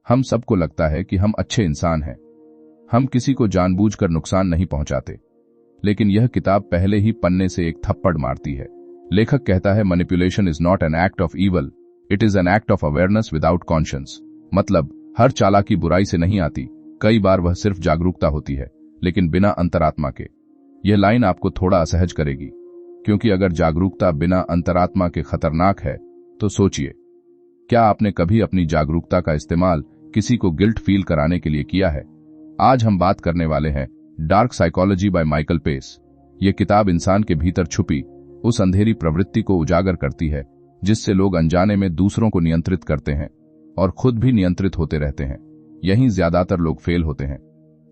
हम सबको लगता है कि हम अच्छे इंसान हैं, हम किसी को जानबूझकर नुकसान नहीं पहुंचाते, लेकिन यह किताब पहले ही पन्ने से एक थप्पड़ मारती है। लेखक कहता है manipulation is not an act of evil, it is an act of awareness without conscience. मतलब हर चालाकी बुराई से नहीं आती, कई बार वह सिर्फ जागरूकता होती है, लेकिन बिना अंतरात्मा के। यह लाइन आपको थोड़ा असहज करेगी, क्योंकि अगर जागरूकता बिना अंतरात्मा के खतरनाक है तो सोचिए, क्या आपने कभी अपनी जागरूकता का इस्तेमाल किसी को गिल्ट फील कराने के लिए किया है? आज हम बात करने वाले हैं dark psychology by Michael Pace. यह किताब इंसान के भीतर छुपी उस अंधेरी प्रवृत्ति को उजागर करती है जिससे लोग अनजाने में दूसरों को नियंत्रित करते हैं और खुद भी नियंत्रित होते रहते हैं। यहीं ज्यादातर लोग फेल होते हैं।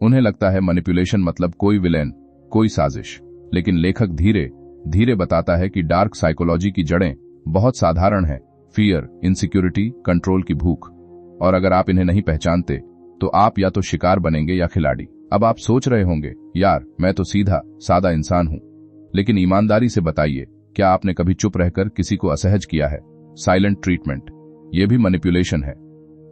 उन्हें लगता है मैनिपुलेशन मतलब कोई विलेन, कोई साजिश, लेकिन लेखक धीरे धीरे बताता है कि डार्क साइकोलॉजी की जड़ें बहुत साधारण हैं, फियर, इनसिक्योरिटी, कंट्रोल की भूख। और अगर आप इन्हें नहीं पहचानते तो आप या तो शिकार बनेंगे या खिलाड़ी। अब आप सोच रहे होंगे, यार मैं तो सीधा सादा इंसान हूं, लेकिन ईमानदारी से बताइए, क्या आपने कभी चुप रहकर किसी को असहज किया है? साइलेंट ट्रीटमेंट, यह भी मैनिपुलेशन है।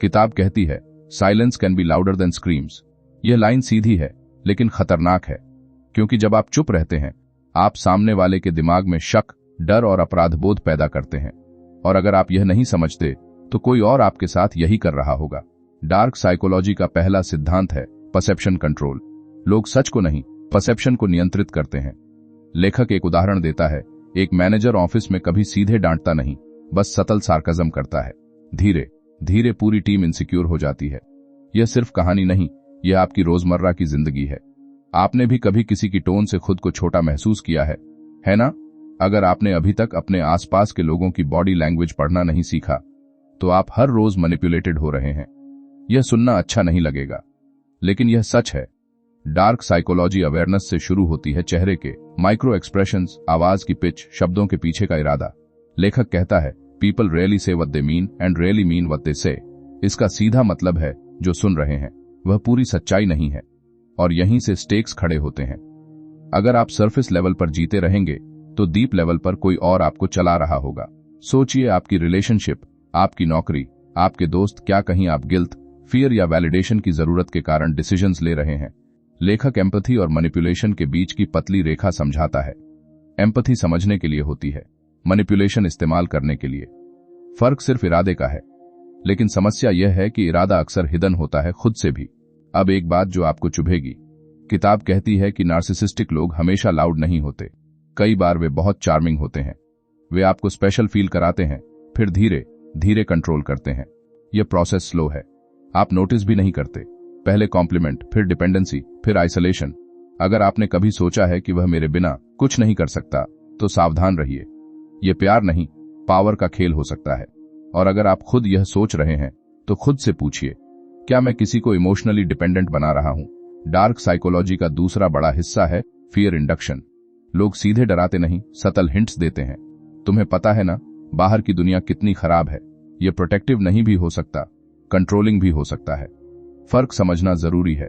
किताब कहती है silence can be louder than screams. यह लाइन सीधी है लेकिन खतरनाक है, क्योंकि जब आप चुप रहते हैं आप सामने वाले के दिमाग में शक, डर और अपराधबोध पैदा करते हैं। और अगर आप यह नहीं समझते तो कोई और आपके साथ यही कर रहा होगा। डार्क साइकोलॉजी का पहला सिद्धांत है परसेप्शन कंट्रोल। लोग सच को नहीं, परसेप्शन को नियंत्रित करते हैं। लेखक एक उदाहरण देता है, एक मैनेजर ऑफिस में कभी सीधे डांटता नहीं, बस सटल सार्कज्म करता है। धीरे धीरे पूरी टीम इनसिक्योर हो जाती है। यह सिर्फ कहानी नहीं, यह आपकी रोजमर्रा की जिंदगी है। आपने भी कभी किसी की टोन से खुद को छोटा महसूस किया है ना? अगर आपने अभी तक अपने आसपास के लोगों की बॉडी लैंग्वेज पढ़ना नहीं सीखा तो आप हर रोज मैनिपुलेटेड हो रहे हैं। यह सुनना अच्छा नहीं लगेगा, लेकिन यह सच है। डार्क साइकोलॉजी अवेयरनेस से शुरू होती है, चेहरे के माइक्रो एक्सप्रेशंस, आवाज की पिच, शब्दों के पीछे का इरादा। लेखक कहता है people really say what they mean and really mean what they से। इसका सीधा मतलब है जो सुन रहे हैं वह पूरी सच्चाई नहीं है, और यहीं से स्टेक्स खड़े होते हैं। अगर आप सरफेस लेवल पर जीते रहेंगे तो डीप लेवल पर कोई और आपको चला रहा होगा। सोचिए, आपकी रिलेशनशिप, आपकी नौकरी, आपके दोस्त, क्या कहीं आप गिल्ट, फियर या वैलिडेशन की जरूरत के कारण डिसीजंस ले रहे हैं? लेखक एम्पैथी और मैनिपुलेशन के बीच की पतली रेखा समझाता है। एम्पैथी समझने के लिए होती है, मैनिपुलेशन इस्तेमाल करने के लिए। फर्क सिर्फ इरादे का है, लेकिन समस्या यह है कि इरादा अक्सर हिडन होता है, खुद से भी। अब एक बात जो आपको चुभेगी, किताब कहती है कि नार्सिसिस्टिक लोग हमेशा लाउड नहीं होते। कई बार वे बहुत चार्मिंग होते हैं। वे आपको स्पेशल फील कराते हैं, फिर धीरे धीरे कंट्रोल करते हैं। यह प्रोसेस स्लो है, आप नोटिस भी नहीं करते। पहले कॉम्प्लीमेंट, फिर डिपेंडेंसी, फिर आइसोलेशन। अगर आपने कभी सोचा है कि वह मेरे बिना कुछ नहीं कर सकता, तो सावधान रहिए। यह प्यार नहीं, पावर का खेल हो सकता है। और अगर आप खुद यह सोच रहे हैं तो खुद से पूछिए, क्या मैं किसी को इमोशनली डिपेंडेंट बना रहा हूं? डार्क साइकोलॉजी का दूसरा बड़ा हिस्सा है फियर इंडक्शन। लोग सीधे डराते नहीं, सटल हिंट्स देते हैं। तुम्हें पता है ना, बाहर की दुनिया कितनी खराब है। यह प्रोटेक्टिव नहीं भी हो सकता, कंट्रोलिंग भी हो सकता है। फर्क समझना जरूरी है,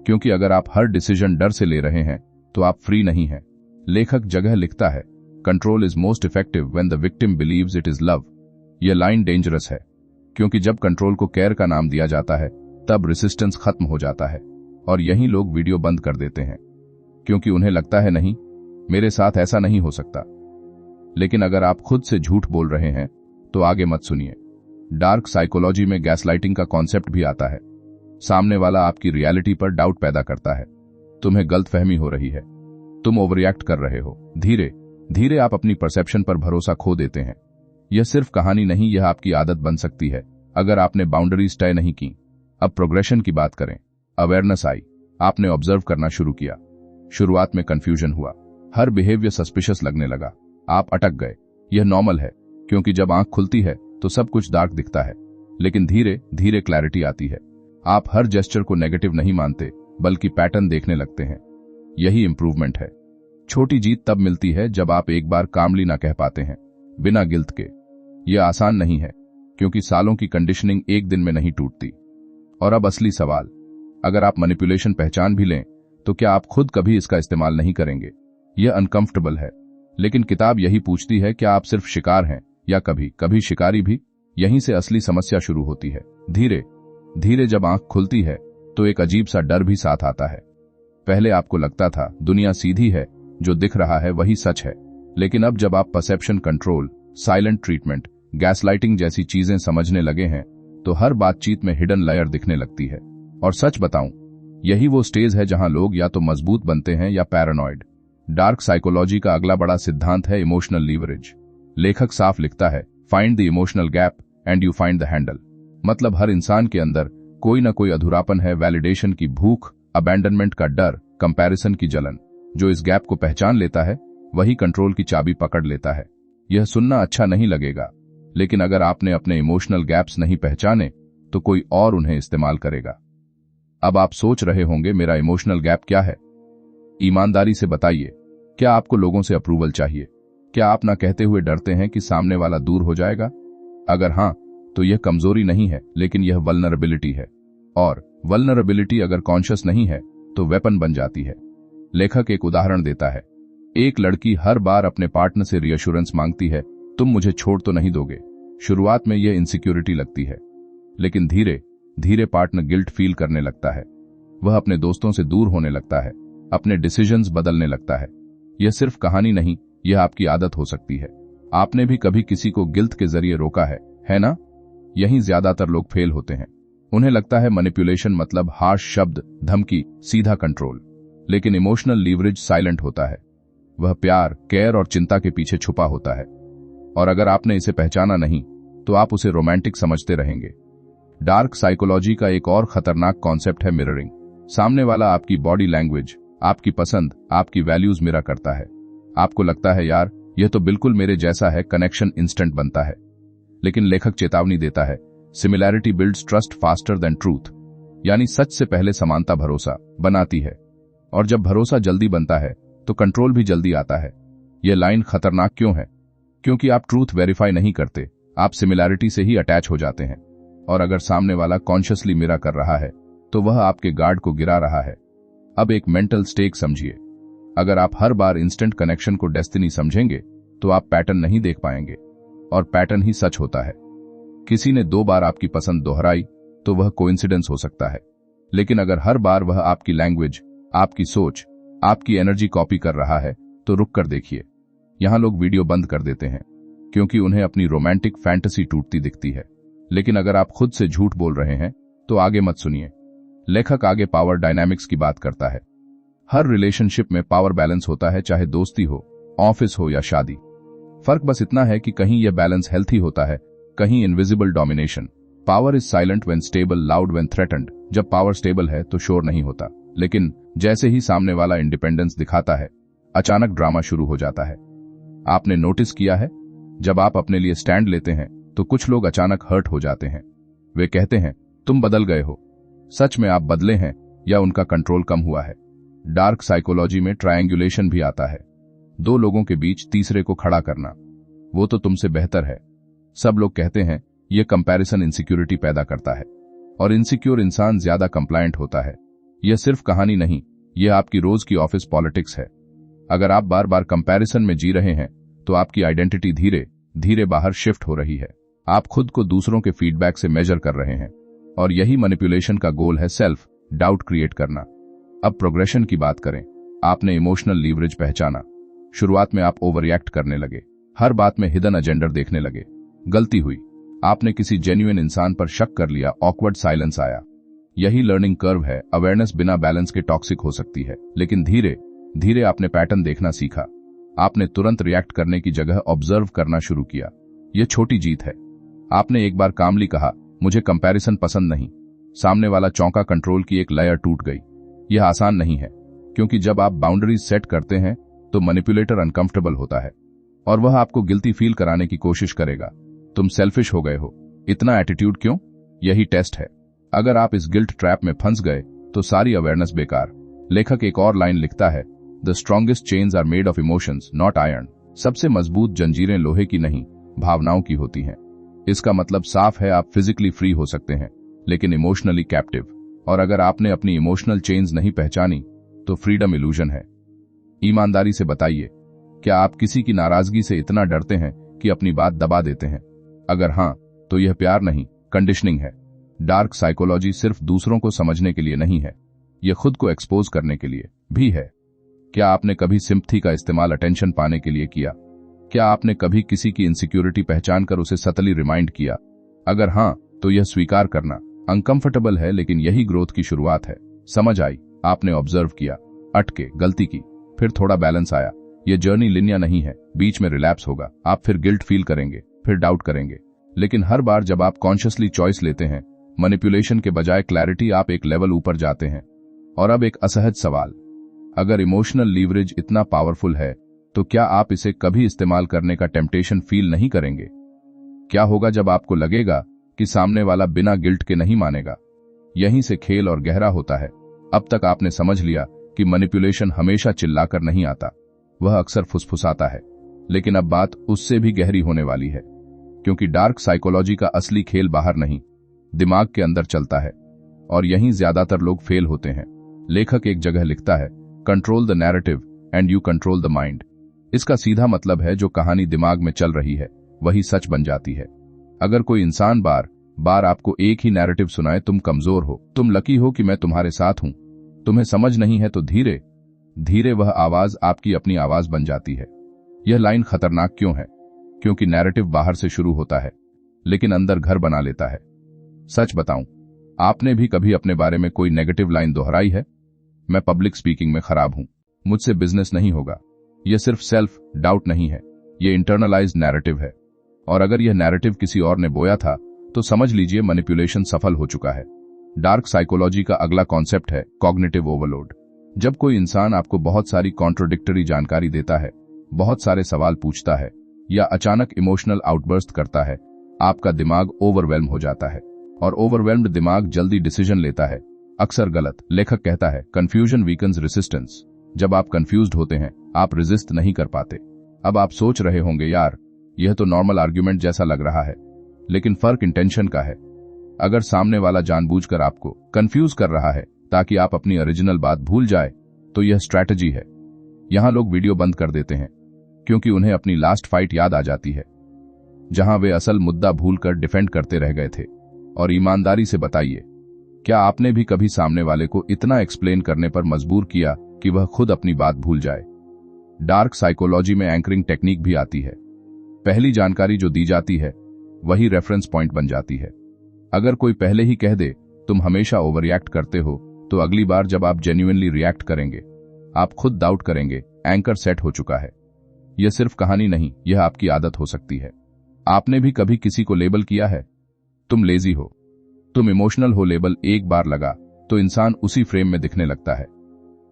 क्योंकि अगर आप हर डिसीजन डर से ले रहे हैं तो आप फ्री नहीं हैं। लेखक जगह लिखता है, control is most effective when the victim beliefs it is love. यह लाइन डेंजरस है, क्योंकि जब कंट्रोल को केयर का नाम दिया जाता है तब रेसिस्टेंस खत्म हो जाता है। और यही लोग वीडियो बंद कर देते हैं, क्योंकि उन्हें लगता है नहीं, मेरे साथ ऐसा नहीं हो सकता। लेकिन अगर आप खुद से झूठ बोल रहे हैं तो आगे मत सुनिए। डार्क साइकोलॉजी में गैसलाइटिंग का कॉन्सेप्ट भी आता है। सामने वाला आपकी रियलिटी पर डाउट पैदा करता है। तुम्हें गलतफहमी हो रही है, तुम ओवररिएक्ट कर रहे हो। धीरे धीरे आप अपनी परसेप्शन पर भरोसा खो देते हैं। यह सिर्फ कहानी नहीं, यह आपकी आदत बन सकती है अगर आपने बाउंड्रीज तय नहीं की। अब प्रोग्रेशन की बात करें। अवेयरनेस आई, आपने ऑब्जर्व करना शुरू किया। शुरुआत में कंफ्यूजन हुआ, हर बिहेवियर सस्पिशियस लगने लगा, आप अटक गए। यह नॉर्मल है, क्योंकि जब आंख खुलती है तो सब कुछ डार्क दिखता है। लेकिन धीरे धीरे क्लैरिटी आती है। आप हर जेस्चर को नेगेटिव नहीं मानते, बल्कि पैटर्न देखने लगते हैं। यही इंप्रूवमेंट है। छोटी जीत तब मिलती है जब आप एक बार कामली ना कह पाते हैं, बिना गिल्ट के। यह आसान नहीं है, क्योंकि सालों की कंडीशनिंग एक दिन में नहीं टूटती। और अब असली सवाल, अगर आप मैनिपुलेशन पहचान भी लें तो क्या आप खुद कभी इसका इस्तेमाल नहीं करेंगे? यह अनकंफर्टेबल है, लेकिन किताब यही पूछती है, क्या आप सिर्फ शिकार हैं या कभी कभी शिकारी भी? यहीं से असली समस्या शुरू होती है। धीरे धीरे जब आंख खुलती है तो एक अजीब सा डर भी साथ आता है। पहले आपको लगता था दुनिया सीधी है, जो दिख रहा है वही सच है, लेकिन अब जब आप perception control, silent treatment, gaslighting जैसी चीजें समझने लगे हैं तो हर बातचीत में हिडन लेयर दिखने लगती है। और सच बताऊं, यही वो स्टेज है जहां लोग या तो मजबूत बनते हैं या पैरानॉइड। डार्क साइकोलॉजी का अगला बड़ा सिद्धांत है इमोशनल लीवरेज। लेखक साफ लिखता है, find the emotional gap and you find the handle. मतलब हर इंसान के अंदर कोई ना कोई अधूरापन है, वैलिडेशन की भूख, अबैंडनमेंट का डर, कंपैरिजन की जलन। जो इस गैप को पहचान लेता है वही कंट्रोल की चाबी पकड़ लेता है। यह सुनना अच्छा नहीं लगेगा, लेकिन अगर आपने अपने इमोशनल गैप्स नहीं पहचाने तो कोई और उन्हें इस्तेमाल करेगा। अब आप सोच रहे होंगे, मेरा इमोशनल गैप क्या है? ईमानदारी से बताइए, क्या आपको लोगों से अप्रूवल चाहिए? क्या आप ना कहते हुए डरते हैं कि सामने वाला दूर हो जाएगा? अगर हां, तो यह कमजोरी नहीं है, लेकिन यह वल्नरेबिलिटी है। और वल्नरेबिलिटी अगर कॉन्शियस नहीं है तो वेपन बन जाती है। लेखक एक उदाहरण देता है। एक लड़की हर बार अपने पार्टनर से रियश्योरेंस मांगती है, तुम मुझे छोड़ तो नहीं दोगे। शुरुआत में यह इनसिक्योरिटी लगती है, लेकिन धीरे धीरे पार्टनर गिल्ट फील करने लगता है। वह अपने दोस्तों से दूर होने लगता है, अपने डिसीजंस बदलने लगता है। यह सिर्फ कहानी नहीं, यह आपकी आदत हो सकती है। आपने भी कभी किसी को गिल्ट के जरिए रोका है ना? यहीं ज्यादातर लोग फेल होते हैं। उन्हें लगता है मैनिपुलेशन मतलब हार्श शब्द, धमकी, सीधा कंट्रोल। लेकिन इमोशनल लीवरेज साइलेंट होता है। वह प्यार, केयर और चिंता के पीछे छुपा होता है। और अगर आपने इसे पहचाना नहीं तो आप उसे रोमांटिक समझते रहेंगे। डार्क साइकोलॉजी का एक और खतरनाक कॉन्सेप्ट है मिररिंग। सामने वाला आपकी बॉडी लैंग्वेज, आपकी पसंद, आपकी वैल्यूज मिरर करता है। आपको लगता है यार यह तो बिल्कुल मेरे जैसा है, कनेक्शन इंस्टेंट बनता है। लेकिन लेखक चेतावनी देता है, similarity builds trust faster than truth. यानी सच से पहले समानता भरोसा बनाती है, और जब भरोसा जल्दी बनता है तो कंट्रोल भी जल्दी आता है। यह लाइन खतरनाक क्यों है? क्योंकि आप ट्रूथ वेरीफाई नहीं करते, आप सिमिलैरिटी से ही अटैच हो जाते हैं। और अगर सामने वाला कॉन्शियसली मिरर कर रहा है तो वह आपके गार्ड को गिरा रहा है। अब एक मेंटल स्टेक समझिए। अगर आप हर बार इंस्टेंट कनेक्शन को डेस्टिनी समझेंगे तो आप पैटर्न नहीं देख पाएंगे, और पैटर्न ही सच होता है। किसी ने 2 बार आपकी पसंद दोहराई तो वह कोइंसिडेंस हो सकता है, लेकिन अगर हर बार वह आपकी लैंग्वेज, आपकी सोच, आपकी एनर्जी कॉपी कर रहा है तो रुक कर देखिए। यहां लोग वीडियो बंद कर देते हैं क्योंकि उन्हें अपनी रोमांटिक फैंटेसी टूटती दिखती है। लेकिन अगर आप खुद से झूठ बोल रहे हैं तो आगे मत सुनिए। लेखक आगे पावर डायनामिक्स की बात करता है। हर रिलेशनशिप में पावर बैलेंस होता है, चाहे दोस्ती हो, ऑफिस हो या शादी। फर्क बस इतना है कि कहीं यह बैलेंस हेल्थी होता है, कहीं invisible domination. Power is silent when stable, loud when threatened. जब पावर स्टेबल है तो शोर नहीं होता, लेकिन जैसे ही सामने वाला इंडिपेंडेंस दिखाता है, अचानक ड्रामा शुरू हो जाता है। आपने नोटिस किया है, जब आप अपने लिए स्टैंड लेते हैं तो कुछ लोग अचानक हर्ट हो जाते हैं। वे कहते हैं, तुम बदल गए हो। सच में आप बदले हैं या उनका कंट्रोल कम हुआ है? डार्क साइकोलॉजी में ट्रायंगुलेशन भी आता है। 2 लोगों के बीच तीसरे को खड़ा करना। वो तो तुमसे बेहतर है। सब लोग कहते हैं यह कंपैरिजन इनसिक्योरिटी पैदा करता है, और इनसिक्योर इंसान ज्यादा कंप्लायंट होता है। यह सिर्फ कहानी नहीं, यह आपकी रोज की ऑफिस पॉलिटिक्स है। अगर आप बार बार कंपैरिजन में जी रहे हैं तो आपकी आइडेंटिटी धीरे धीरे बाहर शिफ्ट हो रही है। आप खुद को दूसरों के फीडबैक से मेजर कर रहे हैं, और यही मैनिपुलेशन का गोल है, सेल्फ डाउट क्रिएट करना। अब प्रोग्रेशन की बात करें। आपने इमोशनल लीवरेज पहचाना। शुरुआत में आप ओवररिएक्ट करने लगे, हर बात में हिडन एजेंडा देखने लगे। गलती हुई, आपने किसी जेन्युइन इंसान पर शक कर लिया, ऑकवर्ड साइलेंस आया। यही लर्निंग कर्व है। अवेयरनेस बिना बैलेंस के टॉक्सिक हो सकती है, लेकिन धीरे धीरे आपने पैटर्न देखना सीखा। आपने तुरंत रिएक्ट करने की जगह ऑब्जर्व करना शुरू किया। यह छोटी जीत है। आपने एक बार कामली कहा, मुझे कंपैरिजन पसंद नहीं। सामने वाला चौंका, कंट्रोल की एक लेयर टूट गई। यह आसान नहीं है, क्योंकि जब आप बाउंड्रीज सेट करते हैं तो मैनिपुलेटर अनकंफर्टेबल होता है, और वह आपको गिल्टी फील कराने की कोशिश करेगा। तुम सेल्फिश हो गए हो, इतना एटीट्यूड क्यों? यही टेस्ट है। अगर आप इस गिल्ट ट्रैप में फंस गए तो सारी अवेयरनेस बेकार। लेखक एक और लाइन लिखता है, the strongest chains are made of emotions not iron. सबसे मजबूत जंजीरें लोहे की नहीं, भावनाओं की होती हैं। इसका मतलब साफ है, आप फिजिकली फ्री हो सकते हैं लेकिन इमोशनली कैप्टिव। और अगर आपने अपनी इमोशनल चेन्स नहीं पहचानी तो फ्रीडम इल्यूजन है। ईमानदारी से बताइए, क्या आप किसी की नाराजगी से इतना डरते हैं कि अपनी बात दबा देते हैं? अगर हां, तो यह प्यार नहीं, कंडीशनिंग है। डार्क साइकोलॉजी सिर्फ दूसरों को समझने के लिए नहीं है, यह खुद को एक्सपोज करने के लिए भी है। क्या आपने कभी सिंपैथी का इस्तेमाल अटेंशन पाने के लिए किया? क्या आपने कभी किसी की इनसिक्योरिटी पहचानकर उसे सटली रिमाइंड किया? अगर हां, तो यह स्वीकार करना अनकंफर्टेबल है, लेकिन यही ग्रोथ की शुरुआत है। समझ आई, आपने ऑब्जर्व किया, अटके, गलती की, फिर थोड़ा बैलेंस आया। यह जर्नी लिनियर नहीं है, बीच में रिलैप्स होगा। आप फिर गिल्ट फील करेंगे, फिर डाउट करेंगे, लेकिन हर बार जब आप कॉन्शियसली चॉइस लेते हैं, मैनिपुलेशन के बजाय क्लैरिटी, आप एक लेवल ऊपर जाते हैं। और अब एक असहज सवाल, अगर इमोशनल लीवरेज इतना पावरफुल है, तो क्या आप इसे कभी इस्तेमाल करने का टेम्पटेशन फील नहीं करेंगे? क्या होगा जब आपको लगेगा कि सामने वाला बिना गिल्ट के नहीं मानेगा? यहीं से खेल और गहरा होता है। अब तक आपने समझ लिया कि मैनिपुलेशन हमेशा चिल्लाकर नहीं आता, वह अक्सर फुसफुसाता है। लेकिन अब बात उससे भी गहरी होने वाली है, क्योंकि डार्क साइकोलॉजी का असली खेल बाहर नहीं, दिमाग के अंदर चलता है, और यहीं ज्यादातर लोग फेल होते हैं। लेखक एक जगह लिखता है, control the narrative and you control the mind. इसका सीधा मतलब है, जो कहानी दिमाग में चल रही है वही सच बन जाती है। अगर कोई इंसान बार बार आपको एक ही नैरेटिव सुनाए, तुम कमजोर हो, तुम लकी हो कि मैं तुम्हारे साथ हूं, तुम्हें समझ नहीं है, तो धीरे धीरे वह आवाज आपकी अपनी आवाज बन जाती है। यह लाइन खतरनाक क्यों है? क्योंकि नैरेटिव बाहर से शुरू होता है, लेकिन अंदर घर बना लेता है। सच बताऊं, आपने भी कभी अपने बारे में कोई नेगेटिव लाइन दोहराई है? मैं पब्लिक स्पीकिंग में खराब हूं, मुझसे बिजनेस नहीं होगा। यह सिर्फ सेल्फ डाउट नहीं है, यह इंटरनलाइज्ड नैरेटिव है। और अगर यह नैरेटिव किसी और ने बोया था, तो समझ लीजिए मैनिपुलेशन सफल हो चुका है। डार्क साइकोलॉजी का अगला कॉन्सेप्ट है कॉग्निटिव ओवरलोड। जब कोई इंसान आपको बहुत सारी कॉन्ट्रोडिक्टरी जानकारी देता है, बहुत सारे सवाल पूछता है, या अचानक इमोशनल आउटबर्स्ट करता है, आपका दिमाग ओवरवेल्म हो जाता है। और ओवरवेल्म्ड दिमाग जल्दी डिसीजन लेता है, अक्सर गलत। लेखक कहता है, कंफ्यूजन वीकन्स रेसिस्टेंस। जब आप कंफ्यूज्ड होते हैं, आप रेजिस्ट नहीं कर पाते। अब आप सोच रहे होंगे, यार यह तो नॉर्मल आर्ग्यूमेंट जैसा लग रहा है, लेकिन फर्क इंटेंशन का है। अगर सामने वाला जानबूझकर आपको कंफ्यूज कर रहा है ताकि आप अपनी ओरिजिनल बात भूल जाए, तो यह स्ट्रैटेजी है। यहां लोग वीडियो बंद कर देते हैं, क्योंकि उन्हें अपनी लास्ट फाइट याद आ जाती है, जहां वे असल मुद्दा भूलकर डिफेंड करते रह गए थे। और ईमानदारी से बताइए, क्या आपने भी कभी सामने वाले को इतना एक्सप्लेन करने पर मजबूर किया कि वह खुद अपनी बात भूल जाए? डार्क साइकोलॉजी में एंकरिंग टेक्निक भी आती है। पहली जानकारी जो दी जाती है, वही रेफरेंस पॉइंट बन जाती है। अगर कोई पहले ही कह दे, तुम हमेशा ओवर रिएक्ट करते हो, तो अगली बार जब आप जेन्युइनली रिएक्ट करेंगे, आप खुद डाउट करेंगे, एंकर सेट हो चुका है। यह सिर्फ कहानी नहीं, यह आपकी आदत हो सकती है। आपने भी कभी किसी को लेबल किया है, तुम लेजी हो, तुम इमोशनल हो। लेबल एक बार लगा तो इंसान उसी फ्रेम में दिखने लगता है।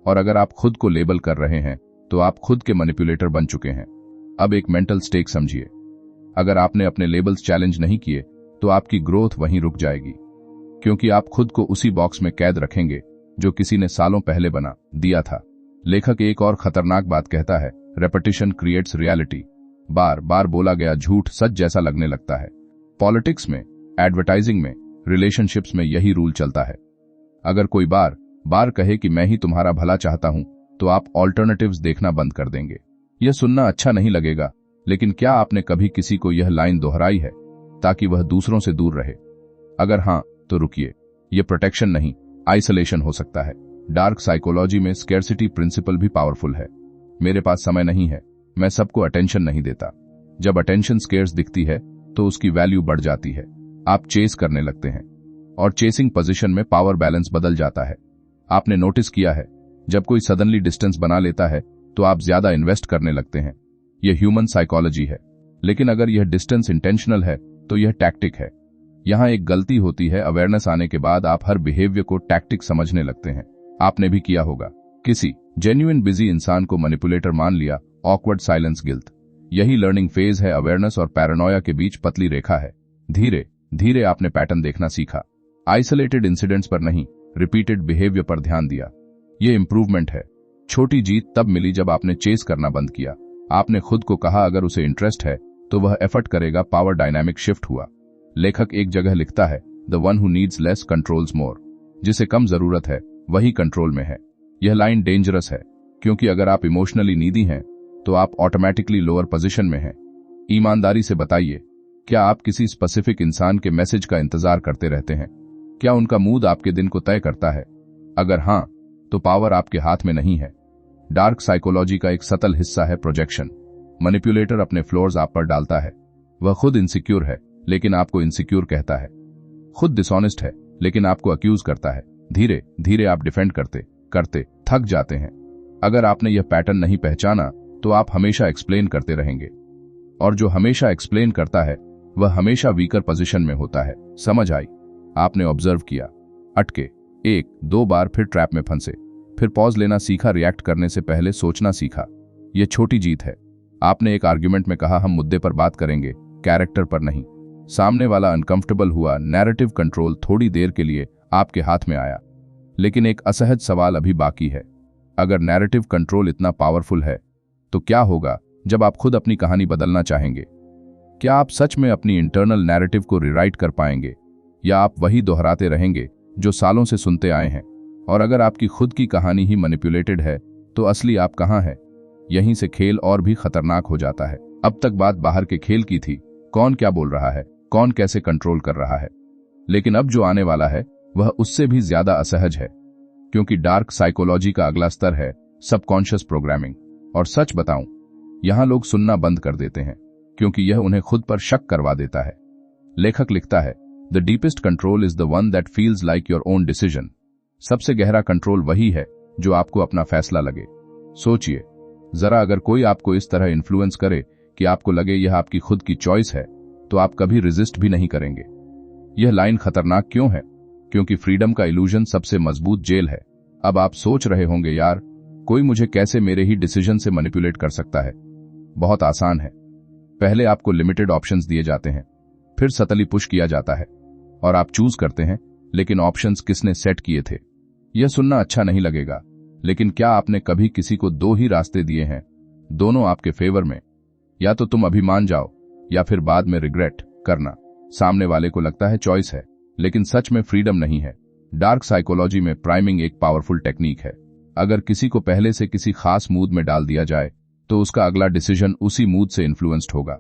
और अगर आप खुद को लेबल कर रहे हैं, तो आप खुद के मैनिपुलेटर बन चुके हैं। अब एक मेंटल स्टेक समझिए, अगर आपने अपने लेबल्स चैलेंज नहीं किए, तो आपकी ग्रोथ वहीं रुक जाएगी, क्योंकि आप खुद को उसी बॉक्स में कैद रखेंगे जो किसी ने सालों पहले बना दिया था। लेखक एक और खतरनाक बात कहता है, रेपिटेशन क्रिएट्स रियलिटी। बार बार बोला गया झूठ सच जैसा लगने लगता है। पॉलिटिक्स में, एडवर्टाइजिंग में, रिलेशनशिप्स में यही रूल चलता है। अगर कोई बार बार कहे कि मैं ही तुम्हारा भला चाहता हूं, तो आप ऑल्टरनेटिव्स देखना बंद कर देंगे। यह सुनना अच्छा नहीं लगेगा, लेकिन क्या आपने कभी किसी को यह लाइन दोहराई है ताकि वह दूसरों से दूर रहे? अगर हां, तो रुकिए, यह प्रोटेक्शन नहीं, आइसोलेशन हो सकता है। डार्क साइकोलॉजी में स्कैर्सिटी प्रिंसिपल भी पावरफुल है। मेरे पास समय नहीं है, मैं सबको अटेंशन नहीं देता। जब अटेंशन स्केर्स दिखती है, तो उसकी वैल्यू बढ़ जाती है। आप चेस करने लगते हैं, और चेसिंग पोजीशन में पावर बैलेंस बदल जाता है। आपने नोटिस किया है, जब कोई सडनली डिस्टेंस बना लेता है, तो आप ज्यादा इन्वेस्ट करने लगते हैं। यह ह्यूमन साइकोलॉजी है। लेकिन अगर यह डिस्टेंस इंटेंशनल है, तो यह टैक्टिक है। यहां एक गलती होती है, अवेयरनेस आने के बाद आप हर बिहेवियर को टैक्टिक समझने लगते हैं। आपने भी किया होगा, किसी जेन्युइन बिजी इंसान को मैनिपुलेटर मान लिया। ऑकवर्ड साइलेंस गिल्ट, यही लर्निंग फेज है। अवेयरनेस और पैरानोया के बीच पतली रेखा है। धीरे धीरे आपने पैटर्न देखना सीखा। आइसोलेटेड इंसिडेंट्स पर नहीं, रिपीटेड बिहेवियर पर ध्यान दिया। यह इंप्रूवमेंट है। छोटी जीत तब मिली जब आपने चेस करना बंद किया। आपने खुद को कहा, अगर उसे इंटरेस्ट है तो वह एफर्ट करेगा। पावर डायनामिक शिफ्ट हुआ। लेखक एक जगह लिखता है, the one who needs less controls more. जिसे कम जरूरत है, वही कंट्रोल में है। यह लाइन डेंजरस है, क्योंकि अगर आप इमोशनली नीडी हैं, तो आप ऑटोमेटिकली लोअर पोजीशन में हैं। ईमानदारी से बताइए, क्या आप किसी स्पेसिफिक इंसान के मैसेज का इंतजार करते रहते हैं, क्या उनका मूड आपके दिन को तय करता है? अगर हां, तो पावर आपके हाथ में नहीं है। डार्क साइकोलॉजी का एक सतल हिस्सा है प्रोजेक्शन। मैनिपुलेटर अपने फ्लोर्स आप पर डालता है। वह खुद इनसिक्योर है, लेकिन आपको इनसिक्योर कहता है। खुद डिसऑनेस्ट है, लेकिन आपको अक्यूज करता है। धीरे धीरे आप डिफेंड करते करते थक जाते हैं। अगर आपने यह पैटर्न नहीं पहचाना, तो आप हमेशा एक्सप्लेन करते रहेंगे, और जो हमेशा एक्सप्लेन करता है वह हमेशा वीकर पोजीशन में होता है। समझ आई? आपने ऑब्जर्व किया, अटके, 1-2 बार, फिर ट्रैप में फंसे, फिर पॉज लेना सीखा, रिएक्ट करने से पहले सोचना सीखा। यह छोटी जीत है। आपने एक आर्ग्यूमेंट में कहा हम मुद्दे पर बात करेंगे, कैरेक्टर पर नहीं। सामने वाला अनकंफर्टेबल हुआ। नैरेटिव कंट्रोल थोड़ी देर के लिए आपके हाथ में आया, लेकिन एक असहज सवाल अभी बाकी है। अगर नैरेटिव कंट्रोल इतना पावरफुल है, तो क्या होगा जब आप खुद अपनी कहानी बदलना चाहेंगे? क्या आप सच में अपनी इंटरनल नैरेटिव को रिराइट कर पाएंगे, या आप वही दोहराते रहेंगे जो सालों से सुनते आए हैं? और अगर आपकी खुद की कहानी ही मैनिपुलेटेड है, तो असली आप कहां है? यहीं से खेल और भी खतरनाक हो जाता है। अब तक बात बाहर के खेल की थी, कौन क्या बोल रहा है, कौन कैसे कंट्रोल कर रहा है। लेकिन अब जो आने वाला है वह उससे भी ज्यादा असहज है, क्योंकि डार्क साइकोलॉजी का अगला स्तर है सबकॉन्शियस प्रोग्रामिंग। और सच बताऊं, यहां लोग सुनना बंद कर देते हैं, क्योंकि यह उन्हें खुद पर शक करवा देता है। लेखक लिखता है, the deepest control is the one that feels like your own decision. सबसे गहरा कंट्रोल वही है जो आपको अपना फैसला लगे। सोचिए जरा, अगर कोई आपको इस तरह इन्फ्लुएंस करे कि आपको लगे यह आपकी खुद की चॉइस है, तो आप कभी रेजिस्ट भी नहीं करेंगे। यह लाइन खतरनाक क्यों है? क्योंकि फ्रीडम का इल्यूजन सबसे मजबूत जेल है। अब आप सोच रहे होंगे, यार कोई मुझे कैसे मेरे ही डिसीजन से मैनिपुलेट कर सकता है? बहुत आसान है। पहले आपको लिमिटेड ऑप्शंस दिए जाते हैं, फिर सतली पुश किया जाता है, और आप चूज करते हैं, लेकिन ऑप्शंस किसने सेट किए थे? यह सुनना अच्छा नहीं लगेगा, लेकिन क्या आपने कभी किसी को 2 ही रास्ते दिए हैं, दोनों आपके फेवर में? या तो तुम अभी मान जाओ, या फिर बाद में रिग्रेट करना। सामने वाले को लगता है चॉइस है, लेकिन सच में फ्रीडम नहीं है। डार्क साइकोलॉजी में प्राइमिंग एक पावरफुल टेक्निक है। अगर किसी को पहले से किसी खास मूड में डाल दिया जाए, तो उसका अगला डिसीजन उसी मूड से इन्फ्लुएंस्ड होगा।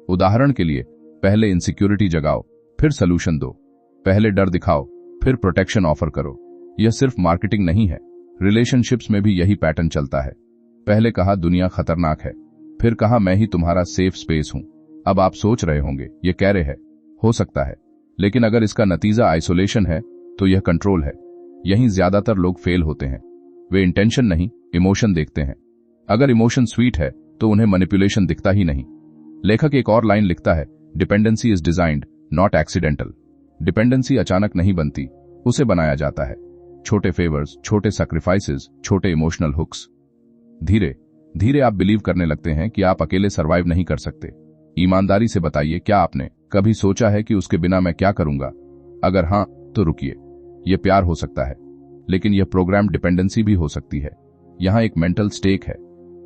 उदाहरण के लिए, पहले इनसिक्योरिटी जगाओ, फिर सॉल्यूशन दो। पहले डर दिखाओ, फिर प्रोटेक्शन ऑफर करो। यह सिर्फ मार्केटिंग नहीं है, रिलेशनशिप्स में भी यही पैटर्न चलता है। पहले कहा दुनिया खतरनाक है, फिर कहा मैं ही तुम्हारा सेफ स्पेस हूं। अब आप सोच रहे होंगे, ये कह रहे हैं, हो सकता है, लेकिन अगर इसका नतीजा आइसोलेशन है, तो यह कंट्रोल है। यहीं ज्यादातर लोग फेल होते हैं। वे इंटेंशन नहीं, इमोशन देखते हैं। अगर इमोशन स्वीट है, तो उन्हें मैनिपुलेशन दिखता ही नहीं। लेखक एक और लाइन लिखता है, dependency is designed not accidental. Dependency अचानक नहीं बनती, उसे बनाया जाता है। छोटे फेवर्स, छोटे सैक्रिफाइसेस, छोटे इमोशनल हुक्स। धीरे धीरे आप बिलीव करने लगते हैं कि आप अकेले सर्वाइव नहीं कर सकते। ईमानदारी से बताइए, क्या आपने कभी सोचा है कि उसके बिना मैं क्या करूंगा? अगर हां, तो रुकिए। यह प्यार हो सकता है, लेकिन यह प्रोग्राम डिपेंडेंसी भी हो सकती है। यहां एक मेंटल स्टेक है।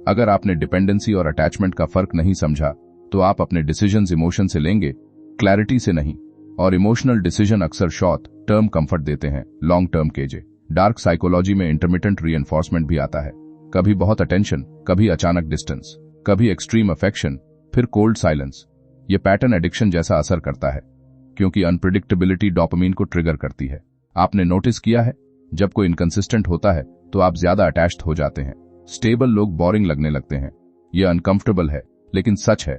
अगर आपने डिपेंडेंसी और अटैचमेंट का फर्क नहीं समझा, तो आप अपने डिसीजंस इमोशन से लेंगे, क्लैरिटी से नहीं। और इमोशनल डिसीजन अक्सर शॉर्ट टर्म कंफर्ट देते हैं, लॉन्ग टर्म केजे। डार्क साइकोलॉजी में इंटरमिटेंट रीएनफोर्समेंट भी आता है। कभी बहुत अटेंशन, कभी अचानक डिस्टेंस, कभी एक्सट्रीम अफेक्शन, फिर कोल्ड साइलेंस। यह पैटर्न एडिक्शन जैसा असर करता है, क्योंकि अनप्रिडिक्टेबिलिटी डोपामिन को ट्रिगर करती है। आपने नोटिस किया है, जब कोई इनकंसिस्टेंट होता है, तो आप ज्यादा अटैच्ड हो जाते हैं। स्टेबल लोग बोरिंग लगने लगते हैं। यह अनकंफर्टेबल है, लेकिन सच है।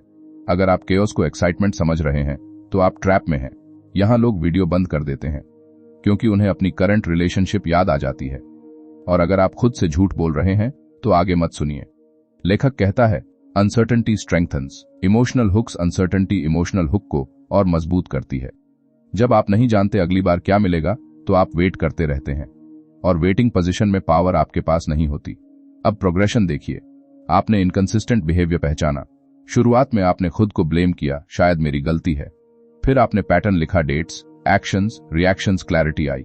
अगर आप केओस को एक्साइटमेंट समझ रहे हैं, तो आप ट्रैप में हैं। यहां लोग वीडियो बंद कर देते हैं, क्योंकि उन्हें अपनी करंट रिलेशनशिप याद आ जाती है। और अगर आप खुद से झूठ बोल रहे हैं, तो आगे मत सुनिए। लेखक कहता है, uncertainty strengthens emotional hooks. Uncertainty emotional hook को और मजबूत करती है। जब आप नहीं जानते अगली बार क्या मिलेगा, तो आप वेट करते रहते हैं, और वेटिंग पोजीशन में पावर आपके पास नहीं होती। अब प्रोग्रेशन देखिए। आपने इनकंसिस्टेंट बिहेवियर पहचाना। शुरुआत में आपने खुद को ब्लेम किया, शायद मेरी गलती है। फिर आपने पैटर्न लिखा, डेट्स, एक्शंस, रिएक्शंस, क्लैरिटी आई।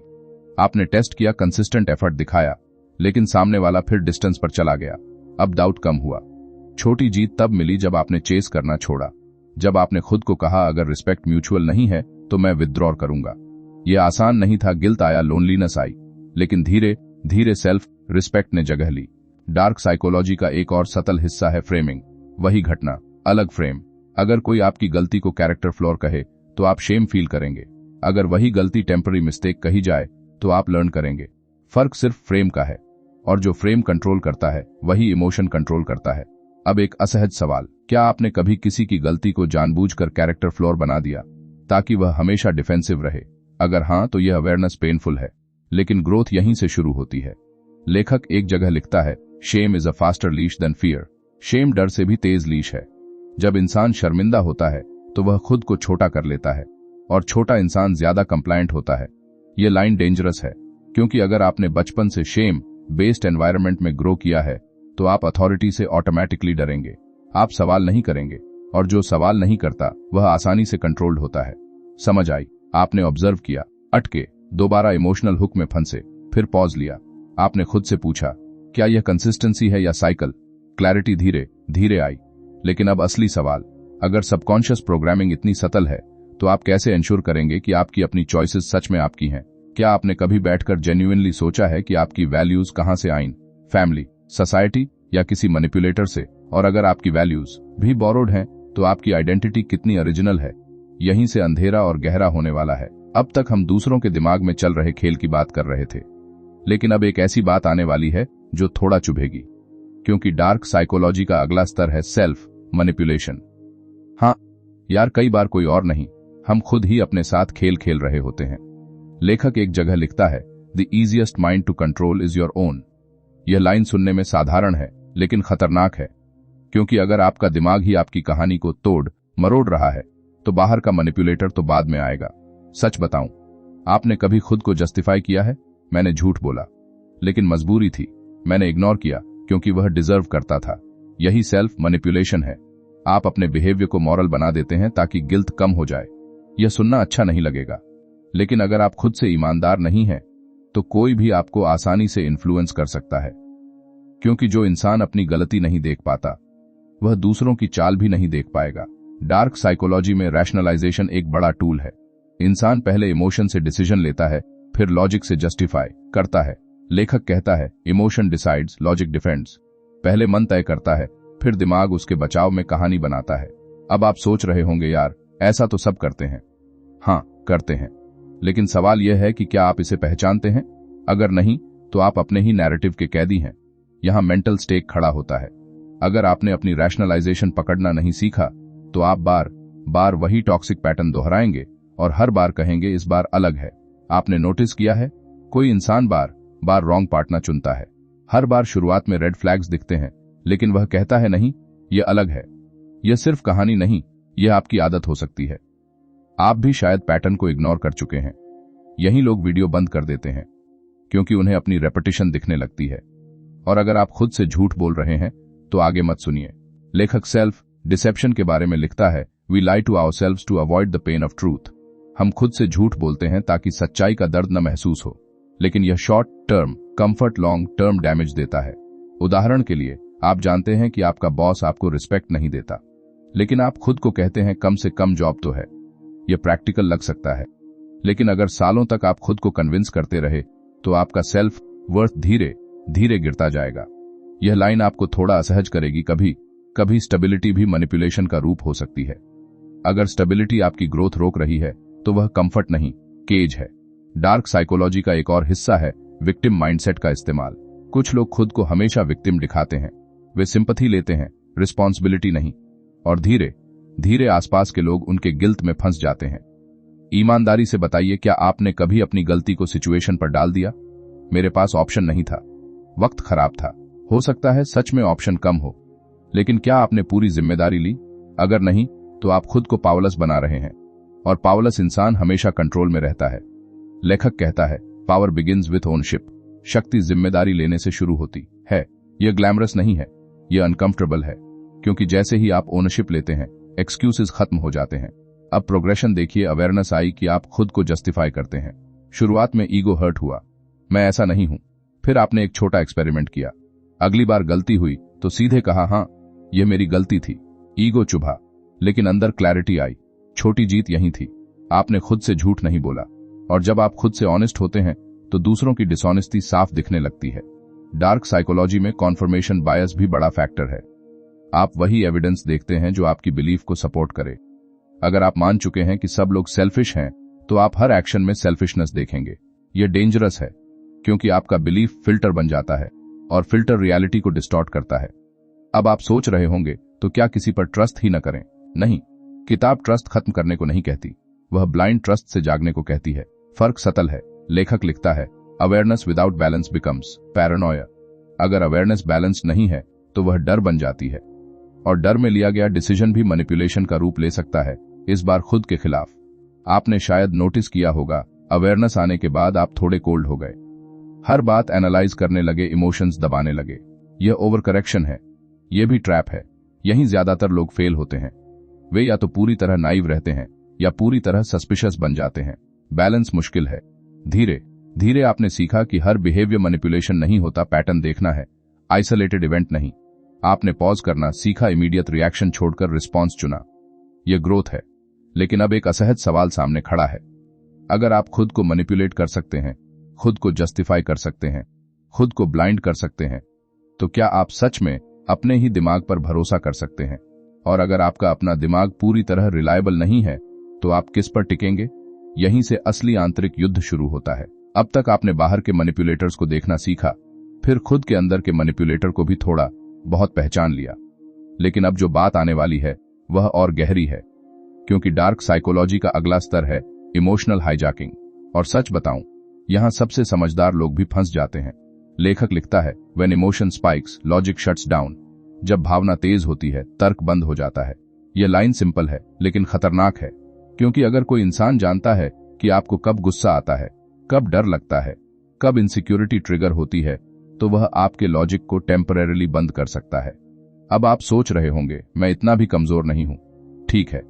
आपने टेस्ट किया, कंसिस्टेंट एफर्ट दिखाया, लेकिन सामने वाला फिर डिस्टेंस पर चला गया। अब डाउट कम हुआ। छोटी जीत तब मिली जब आपने चेस करना छोड़ा, जब आपने खुद को कहा, अगर रिस्पेक्ट म्यूचुअल नहीं है, तो मैं विथड्रॉ करूंगा। यह आसान नहीं था, गिल्ट आया, लोनलीनेस आई, लेकिन धीरे धीरे सेल्फ रिस्पेक्ट ने जगह ली। डार्क साइकोलॉजी का एक और सतल हिस्सा है फ्रेमिंग। वही घटना, अलग फ्रेम। अगर कोई आपकी गलती को कैरेक्टर फ्लॉर कहे, तो आप शेम फील करेंगे। अगर वही गलती टेम्पररी मिस्टेक कही जाए तो आप लर्न करेंगे। फर्क सिर्फ फ्रेम का है, और जो फ्रेम कंट्रोल करता है वही इमोशन कंट्रोल करता है। अब एक असहज सवाल, क्या आपने कभी किसी की गलती को जानबूझकर कैरेक्टर फ्लॉ बना दिया ताकि वह हमेशा डिफेंसिव रहे? अगर हां, तो यह अवेयरनेस पेनफुल है, लेकिन ग्रोथ यहीं से शुरू होती है। लेखक एक जगह लिखता है, shame is a faster leash than fear. Shame डर से भी तेज लीश है। जब इंसान शर्मिंदा होता है तो वह खुद को छोटा कर लेता है, और छोटा इंसान ज्यादा कंप्लायंट होता है। यह लाइन डेंजरस है, क्योंकि अगर आपने बचपन से शेम बेस्ड एनवायरनमेंट में ग्रो किया है तो आप अथॉरिटी से ऑटोमेटिकली डरेंगे। आप सवाल नहीं करेंगे, और जो सवाल नहीं करता वह आसानी से कंट्रोल्ड होता है। समझ आई? आपने ऑब्जर्व किया, अटके, दोबारा इमोशनल हुक में फंसे, फिर पॉज लिया। आपने खुद से पूछा, क्या यह कंसिस्टेंसी है या साइकिल? क्लैरिटी धीरे धीरे आई। लेकिन अब असली सवाल, अगर सबकॉन्शियस प्रोग्रामिंग इतनी सतल है तो आप कैसे इंश्योर करेंगे कि आपकी अपनी चॉइसेस सच में आपकी हैं? क्या आपने कभी बैठकर जेन्युइनली सोचा है कि आपकी वैल्यूज कहां से आईं? फैमिली, सोसाइटी या किसी मैनिपुलेटर से? और अगर आपकी वैल्यूज भी बोरोड हैं तो आपकी आइडेंटिटी कितनी ओरिजिनल है? यहीं से अंधेरा और गहरा होने वाला है। अब तक हम दूसरों के दिमाग में चल रहे खेल की बात कर रहे थे, लेकिन अब एक ऐसी बात आने वाली है जो थोड़ा चुभेगी, क्योंकि डार्क साइकोलॉजी का अगला स्तर है सेल्फ मैनिपुलेशन। हाँ यार, कई बार कोई और नहीं, हम खुद ही अपने साथ खेल खेल रहे होते हैं। लेखक एक जगह लिखता है, the easiest mind to control is your own. यह लाइन सुनने में साधारण है, लेकिन खतरनाक है, क्योंकि अगर आपका दिमाग ही आपकी कहानी को तोड़ मरोड़ रहा है तो बाहर का मैनिपुलेटर तो बाद में आएगा। सच बताऊं, आपने कभी खुद को जस्टिफाई किया है? मैंने झूठ बोला, लेकिन मजबूरी थी। मैंने इग्नोर किया क्योंकि वह डिजर्व करता था। यही सेल्फ मैनिपुलेशन है। आप अपने बिहेवियर को मॉरल बना देते हैं ताकि गिल्ट कम हो जाए। यह सुनना अच्छा नहीं लगेगा, लेकिन अगर आप खुद से ईमानदार नहीं हैं तो कोई भी आपको आसानी से इन्फ्लुएंस कर सकता है, क्योंकि जो इंसान अपनी गलती नहीं देख पाता वह दूसरों की चाल भी नहीं देख पाएगा। डार्क साइकोलॉजी में रैशनलाइजेशन एक बड़ा टूल है। इंसान पहले इमोशन से डिसीजन लेता है, फिर लॉजिक से जस्टिफाई करता है। लेखक कहता है, इमोशन डिसाइड्स, लॉजिक डिफेंड्स। पहले मन तय करता है, फिर दिमाग उसके बचाव में कहानी बनाता है। अब आप सोच रहे होंगे, यार ऐसा तो सब करते हैं। हाँ, करते हैं, लेकिन सवाल यह है कि क्या आप इसे पहचानते हैं? अगर नहीं, तो आप अपने ही नैरेटिव के कैदी हैं। यहां मेंटल स्टेक खड़ा होता है। अगर आपने अपनी रैशनलाइजेशन पकड़ना नहीं सीखा तो आप बार बार वही टॉक्सिक पैटर्न दोहराएंगे और हर बार कहेंगे इस बार अलग है। आपने नोटिस किया है, कोई इंसान बार बार रॉन्ग पार्टनर चुनता है। हर बार शुरुआत में रेड फ्लैग्स दिखते हैं, लेकिन वह कहता है नहीं, यह अलग है। यह सिर्फ कहानी नहीं, यह आपकी आदत हो सकती है। आप भी शायद पैटर्न को इग्नोर कर चुके हैं। यही लोग वीडियो बंद कर देते हैं क्योंकि उन्हें अपनी रेपिटेशन दिखने लगती है। और अगर आप खुद से झूठ बोल रहे हैं तो आगे मत सुनिए। लेखक सेल्फ डिसेप्शन के बारे में लिखता है, we lie to ourselves to avoid the pain of truth. हम खुद से झूठ बोलते हैं ताकि सच्चाई का दर्द न महसूस हो, लेकिन यह short term comfort long term damage देता है। उदाहरण के लिए, आप जानते हैं कि आपका बॉस आपको रिस्पेक्ट नहीं देता, लेकिन आप खुद को कहते हैं कम से कम जॉब तो है। यह प्रैक्टिकल लग सकता है, लेकिन अगर सालों तक आप खुद को कन्विंस करते रहे तो आपका सेल्फ वर्थ धीरे धीरे गिरता जाएगा। यह लाइन आपको थोड़ा असहज करेगी। कभी कभी स्टेबिलिटी भी मैनिपुलेशन का रूप हो सकती है। अगर स्टेबिलिटी आपकी ग्रोथ रोक रही है तो वह कंफर्ट नहीं, केज है। डार्क साइकोलॉजी का एक और हिस्सा है विक्टिम माइंडसेट का इस्तेमाल। कुछ लोग खुद को हमेशा विक्टिम दिखाते हैं। वे सिंपैथी लेते हैं, रिस्पॉन्सिबिलिटी नहीं, और धीरे धीरे आसपास के लोग उनके गिल्ट में फंस जाते हैं। ईमानदारी से बताइए, क्या आपने कभी अपनी गलती को सिचुएशन पर डाल दिया? मेरे पास ऑप्शन नहीं था, वक्त खराब था, हो सकता है सच में ऑप्शन कम हो, लेकिन क्या आपने पूरी जिम्मेदारी ली? अगर नहीं, तो आप खुद को पावरलेस बना रहे हैं, और पावरलेस इंसान हमेशा कंट्रोल में रहता है। लेखक कहता है, पावर बिगिंस विथ ओनशिप। शक्ति जिम्मेदारी लेने से शुरू होती है। यह ग्लैमरस नहीं है, यह अनकंफर्टेबल है, क्योंकि जैसे ही आप ओनरशिप लेते हैं, एक्सक्यूजेस खत्म हो जाते हैं। अब प्रोग्रेशन देखिए। अवेयरनेस आई कि आप खुद को जस्टिफाई करते हैं। शुरुआत में ईगो हर्ट हुआ, मैं ऐसा नहीं हूं। फिर आपने एक छोटा एक्सपेरिमेंट किया। अगली बार गलती हुई तो सीधे कहा, हां यह मेरी गलती थी। ईगो चुभा, लेकिन अंदर क्लैरिटी आई। छोटी जीत यही थी, आपने खुद से झूठ नहीं बोला। और जब आप खुद से ऑनेस्ट होते हैं तो दूसरों की डिसऑनेस्टी साफ दिखने लगती है। डार्क साइकोलॉजी में कॉन्फर्मेशन बायस भी बड़ा फैक्टर है। आप वही एविडेंस देखते हैं जो आपकी बिलीफ को सपोर्ट करे। अगर आप मान चुके हैं कि सब लोग सेल्फिश हैं, तो आप हर एक्शन में सेल्फिशनेस देखेंगे। यह डेंजरस है, क्योंकि आपका बिलीफ फिल्टर बन जाता है और फिल्टर रियलिटी को डिस्टॉर्ट करता है। अब आप सोच रहे होंगे, तो क्या किसी पर ट्रस्ट ही न करें? नहीं, किताब ट्रस्ट खत्म करने को नहीं कहती, वह ब्लाइंड ट्रस्ट से जागने को कहती है। फर्क सतल है। लेखक लिखता है, awareness without balance becomes Paranoia. अगर अवेयरनेस बैलेंस नहीं है तो वह डर बन जाती है, और डर में लिया गया डिसीजन भी मैनिपुलेशन का रूप ले सकता है, इस बार खुद के खिलाफ। आपने शायद नोटिस किया होगा, अवेयरनेस आने के बाद आप थोड़े कोल्ड हो गए, हर बात एनालाइज करने लगे, इमोशंस दबाने लगे। यह ओवर करेक्शन है, यह भी ट्रैप है। यहीं ज्यादातर लोग फेल होते हैं। वे या तो पूरी तरह नाइव रहते हैं या पूरी तरह सस्पिशियस बन जाते हैं। बैलेंस मुश्किल है। धीरे धीरे आपने सीखा कि हर बिहेवियर मैनिपुलेशन नहीं होता, पैटर्न देखना है, आइसोलेटेड इवेंट नहीं। आपने पॉज करना सीखा, इमीडिएट रिएक्शन छोड़कर रिस्पॉन्स चुना। यह ग्रोथ है। लेकिन अब एक असहज सवाल सामने खड़ा है। अगर आप खुद को मैनिपुलेट कर सकते हैं, खुद को जस्टिफाई कर सकते हैं, खुद को ब्लाइंड कर सकते हैं, तो क्या आप सच में अपने ही दिमाग पर भरोसा कर सकते हैं? और अगर आपका अपना दिमाग पूरी तरह रिलायबल नहीं है, तो आप किस पर टिकेंगे? यहीं से असली आंतरिक युद्ध शुरू होता है। अब तक आपने बाहर के मैनिपुलेटर्स को देखना सीखा, फिर खुद के अंदर के मैनिपुलेटर को भी थोड़ा बहुत पहचान लिया। लेकिन अब जो बात आने वाली है वह और गहरी है, क्योंकि डार्क साइकोलॉजी का अगला स्तर है इमोशनल हाईजैकिंग। और सच बताऊं, यहां सबसे समझदार लोग भी फंस जाते हैं। लेखक लिखता है, when emotion spikes logic shuts down. जब भावना तेज होती है, तर्क बंद हो जाता है। यह लाइन सिंपल है लेकिन खतरनाक है, क्योंकि अगर कोई इंसान जानता है कि आपको कब गुस्सा आता है, कब डर लगता है, कब इनसिक्योरिटी ट्रिगर होती है, तो वह आपके लॉजिक को टेम्परेरीली बंद कर सकता है। अब आप सोच रहे होंगे, मैं इतना भी कमजोर नहीं हूं। ठीक है,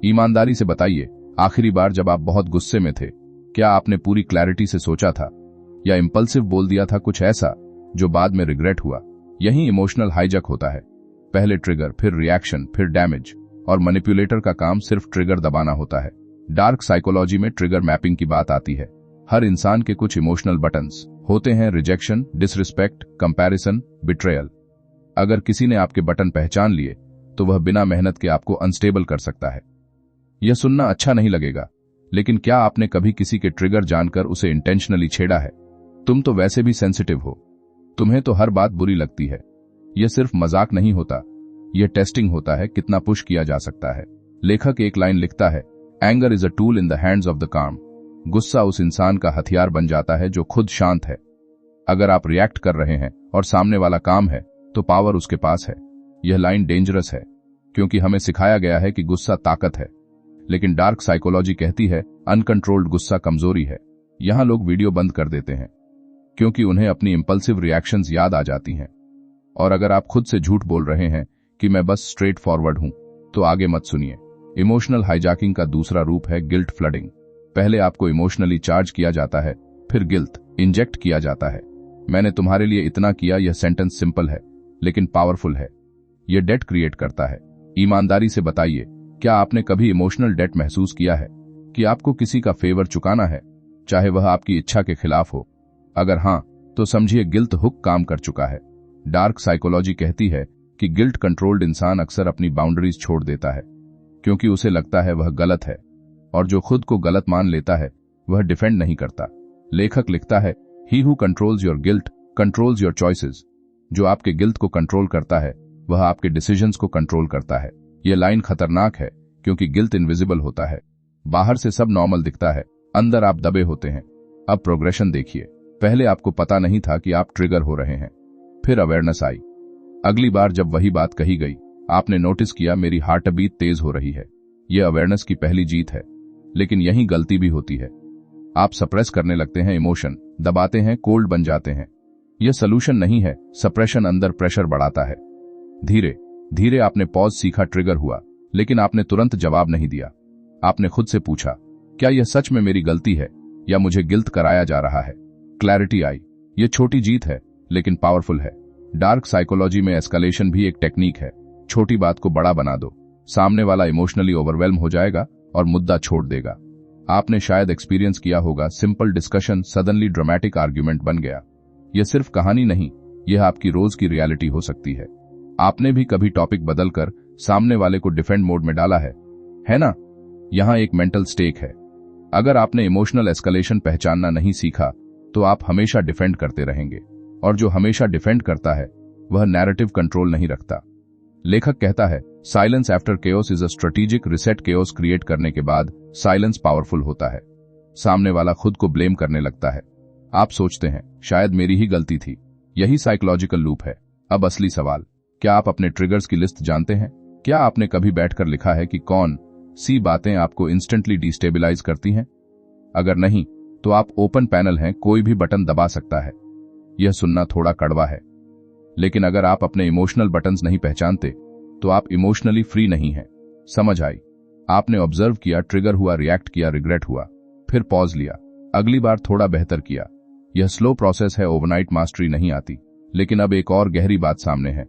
ईमानदारी से बताइए, आखिरी बार जब आप बहुत गुस्से में थे, क्या आपने पूरी क्लैरिटी से सोचा था, या इंपल्सिव बोल दिया था कुछ ऐसा जो बाद में रिग्रेट हुआ? यही इमोशनल हाईजैक होता है। पहले ट्रिगर, फिर रिएक्शन, फिर डैमेज, और मैनिपुलेटर का काम सिर्फ ट्रिगर दबाना होता है। डार्क साइकोलॉजी में ट्रिगर मैपिंग की बात आती है। हर इंसान के कुछ इमोशनल बटन्स होते हैं, रिजेक्शन, डिसरिस्पेक्ट, कंपैरिजन, बिट्रेयल। अगर किसी ने आपके बटन पहचान लिए, तो वह बिना मेहनत के आपको अनस्टेबल कर सकता है। यह सुनना अच्छा नहीं लगेगा, लेकिन क्या आपने कभी किसी के ट्रिगर जानकर उसे इंटेंशनली छेड़ा है? तुम तो वैसे भी सेंसिटिव हो, तुम्हें तो हर बात बुरी लगती है। यह सिर्फ मजाक नहीं होता, यह टेस्टिंग होता है, कितना पुश किया जा सकता है। लेखक एक लाइन लिखता है, anger is a tool in the hands of the काम। गुस्सा उस इंसान का हथियार बन जाता है जो खुद शांत है। अगर आप रिएक्ट कर रहे हैं और सामने वाला काम है, तो पावर उसके पास है। यह लाइन डेंजरस है, क्योंकि हमें सिखाया गया है कि गुस्सा ताकत है, लेकिन डार्क साइकोलॉजी कहती है अनकंट्रोल्ड गुस्सा कमजोरी है। यहां लोग वीडियो बंद कर देते हैं, क्योंकि उन्हें अपनी इंपल्सिव रिएक्शंस याद आ जाती हैं। और अगर आप खुद से झूठ बोल रहे हैं कि मैं बस स्ट्रेट फॉरवर्ड हूं, तो आगे मत सुनिए। इमोशनल हाईजैकिंग का दूसरा रूप है गिल्ट फ्लडिंग। पहले आपको इमोशनली चार्ज किया जाता है, फिर गिल्ट इंजेक्ट किया जाता है। मैंने तुम्हारे लिए इतना किया, यह सेंटेंस सिंपल है लेकिन पावरफुल है। यह डेट क्रिएट करता है। ईमानदारी से बताइए, क्या आपने कभी इमोशनल डेट महसूस किया है कि आपको किसी का फेवर चुकाना है, चाहे वह आपकी इच्छा के खिलाफ हो? अगर हां, तो समझिए गिल्ट हुक काम कर चुका है। डार्क साइकोलॉजी कहती है कि गिल्ट कंट्रोल्ड इंसान अक्सर अपनी बाउंड्रीज छोड़ देता है, क्योंकि उसे लगता है वह गलत है, और जो खुद को गलत मान लेता है वह डिफेंड नहीं करता। लेखक लिखता है, he who controls your guilt controls your choices. जो आपके गिल्ट को कंट्रोल करता है, वह आपके डिसीजंस को कंट्रोल करता है। यह लाइन खतरनाक है, क्योंकि गिल्ट इनविजिबल होता है। बाहर से सब नॉर्मल दिखता है, अंदर आप दबे होते हैं। अब प्रोग्रेशन देखिए। पहले आपको पता नहीं था कि आप ट्रिगर हो रहे हैं, फिर अवेयरनेस आई। अगली बार जब वही बात कही गई, आपने नोटिस किया मेरी हार्ट बीट तेज हो रही है। यह अवेयरनेस की पहली जीत है, लेकिन यही गलती भी होती है। आप सप्रेस करने लगते हैं, इमोशन दबाते हैं, कोल्ड बन जाते हैं। यह सोल्यूशन नहीं है, सप्रेशन अंदर प्रेशर बढ़ाता है। धीरे धीरे आपने पॉज सीखा, ट्रिगर हुआ, लेकिन आपने तुरंत जवाब नहीं दिया। आपने खुद से पूछा, क्या यह सच में मेरी गलती है या मुझे गिल्ट कराया जा रहा है? क्लैरिटी आई। यह छोटी जीत है लेकिन पावरफुल है। डार्क साइकोलॉजी में एस्केलेशन भी एक टेक्निक है। छोटी बात को बड़ा बना दो, सामने वाला इमोशनली ओवरवेल्म हो जाएगा और मुद्दा छोड़ देगा। आपने शायद एक्सपीरियंस किया होगा, simple discussion suddenly dramatic argument बन गया। यह सिर्फ कहानी नहीं, यह आपकी रोज की रियलिटी हो सकती है। आपने भी कभी टॉपिक बदलकर सामने वाले को डिफेंड मोड में डाला है ना? यहां एक मेंटल स्टेक है। अगर आपने इमोशनल एस्केलेशन पहचानना नहीं सीखा तो आप हमेशा डिफेंड करते रहेंगे, और जो हमेशा डिफेंड करता है वह नैरेटिव कंट्रोल नहीं रखता। लेखक कहता है, silence after chaos is a strategic reset. Chaos create करने के बाद साइलेंस पावरफुल होता है। सामने वाला खुद को ब्लेम करने लगता है। आप सोचते हैं शायद मेरी ही गलती थी। यही साइकोलॉजिकल लूप है। अब असली सवाल, क्या आप अपने ट्रिगर्स की लिस्ट जानते हैं? क्या आपने कभी बैठकर लिखा है कि कौन सी बातें आपको इंस्टेंटली डिस्टेबलाइज करती हैं? अगर नहीं तो आप ओपन पैनल हैं, कोई भी बटन दबा सकता है। यह सुनना थोड़ा कड़वा है, लेकिन अगर आप अपने इमोशनल बटन्स नहीं पहचानते तो आप इमोशनली फ्री नहीं हैं। समझ आई? आपने ऑब्जर्व किया, ट्रिगर हुआ, रिएक्ट किया, रिग्रेट हुआ, फिर पॉज लिया, अगली बार थोड़ा बेहतर किया। यह स्लो प्रोसेस है, ओवरनाइट मास्टरी नहीं आती। लेकिन अब एक और गहरी बात सामने है।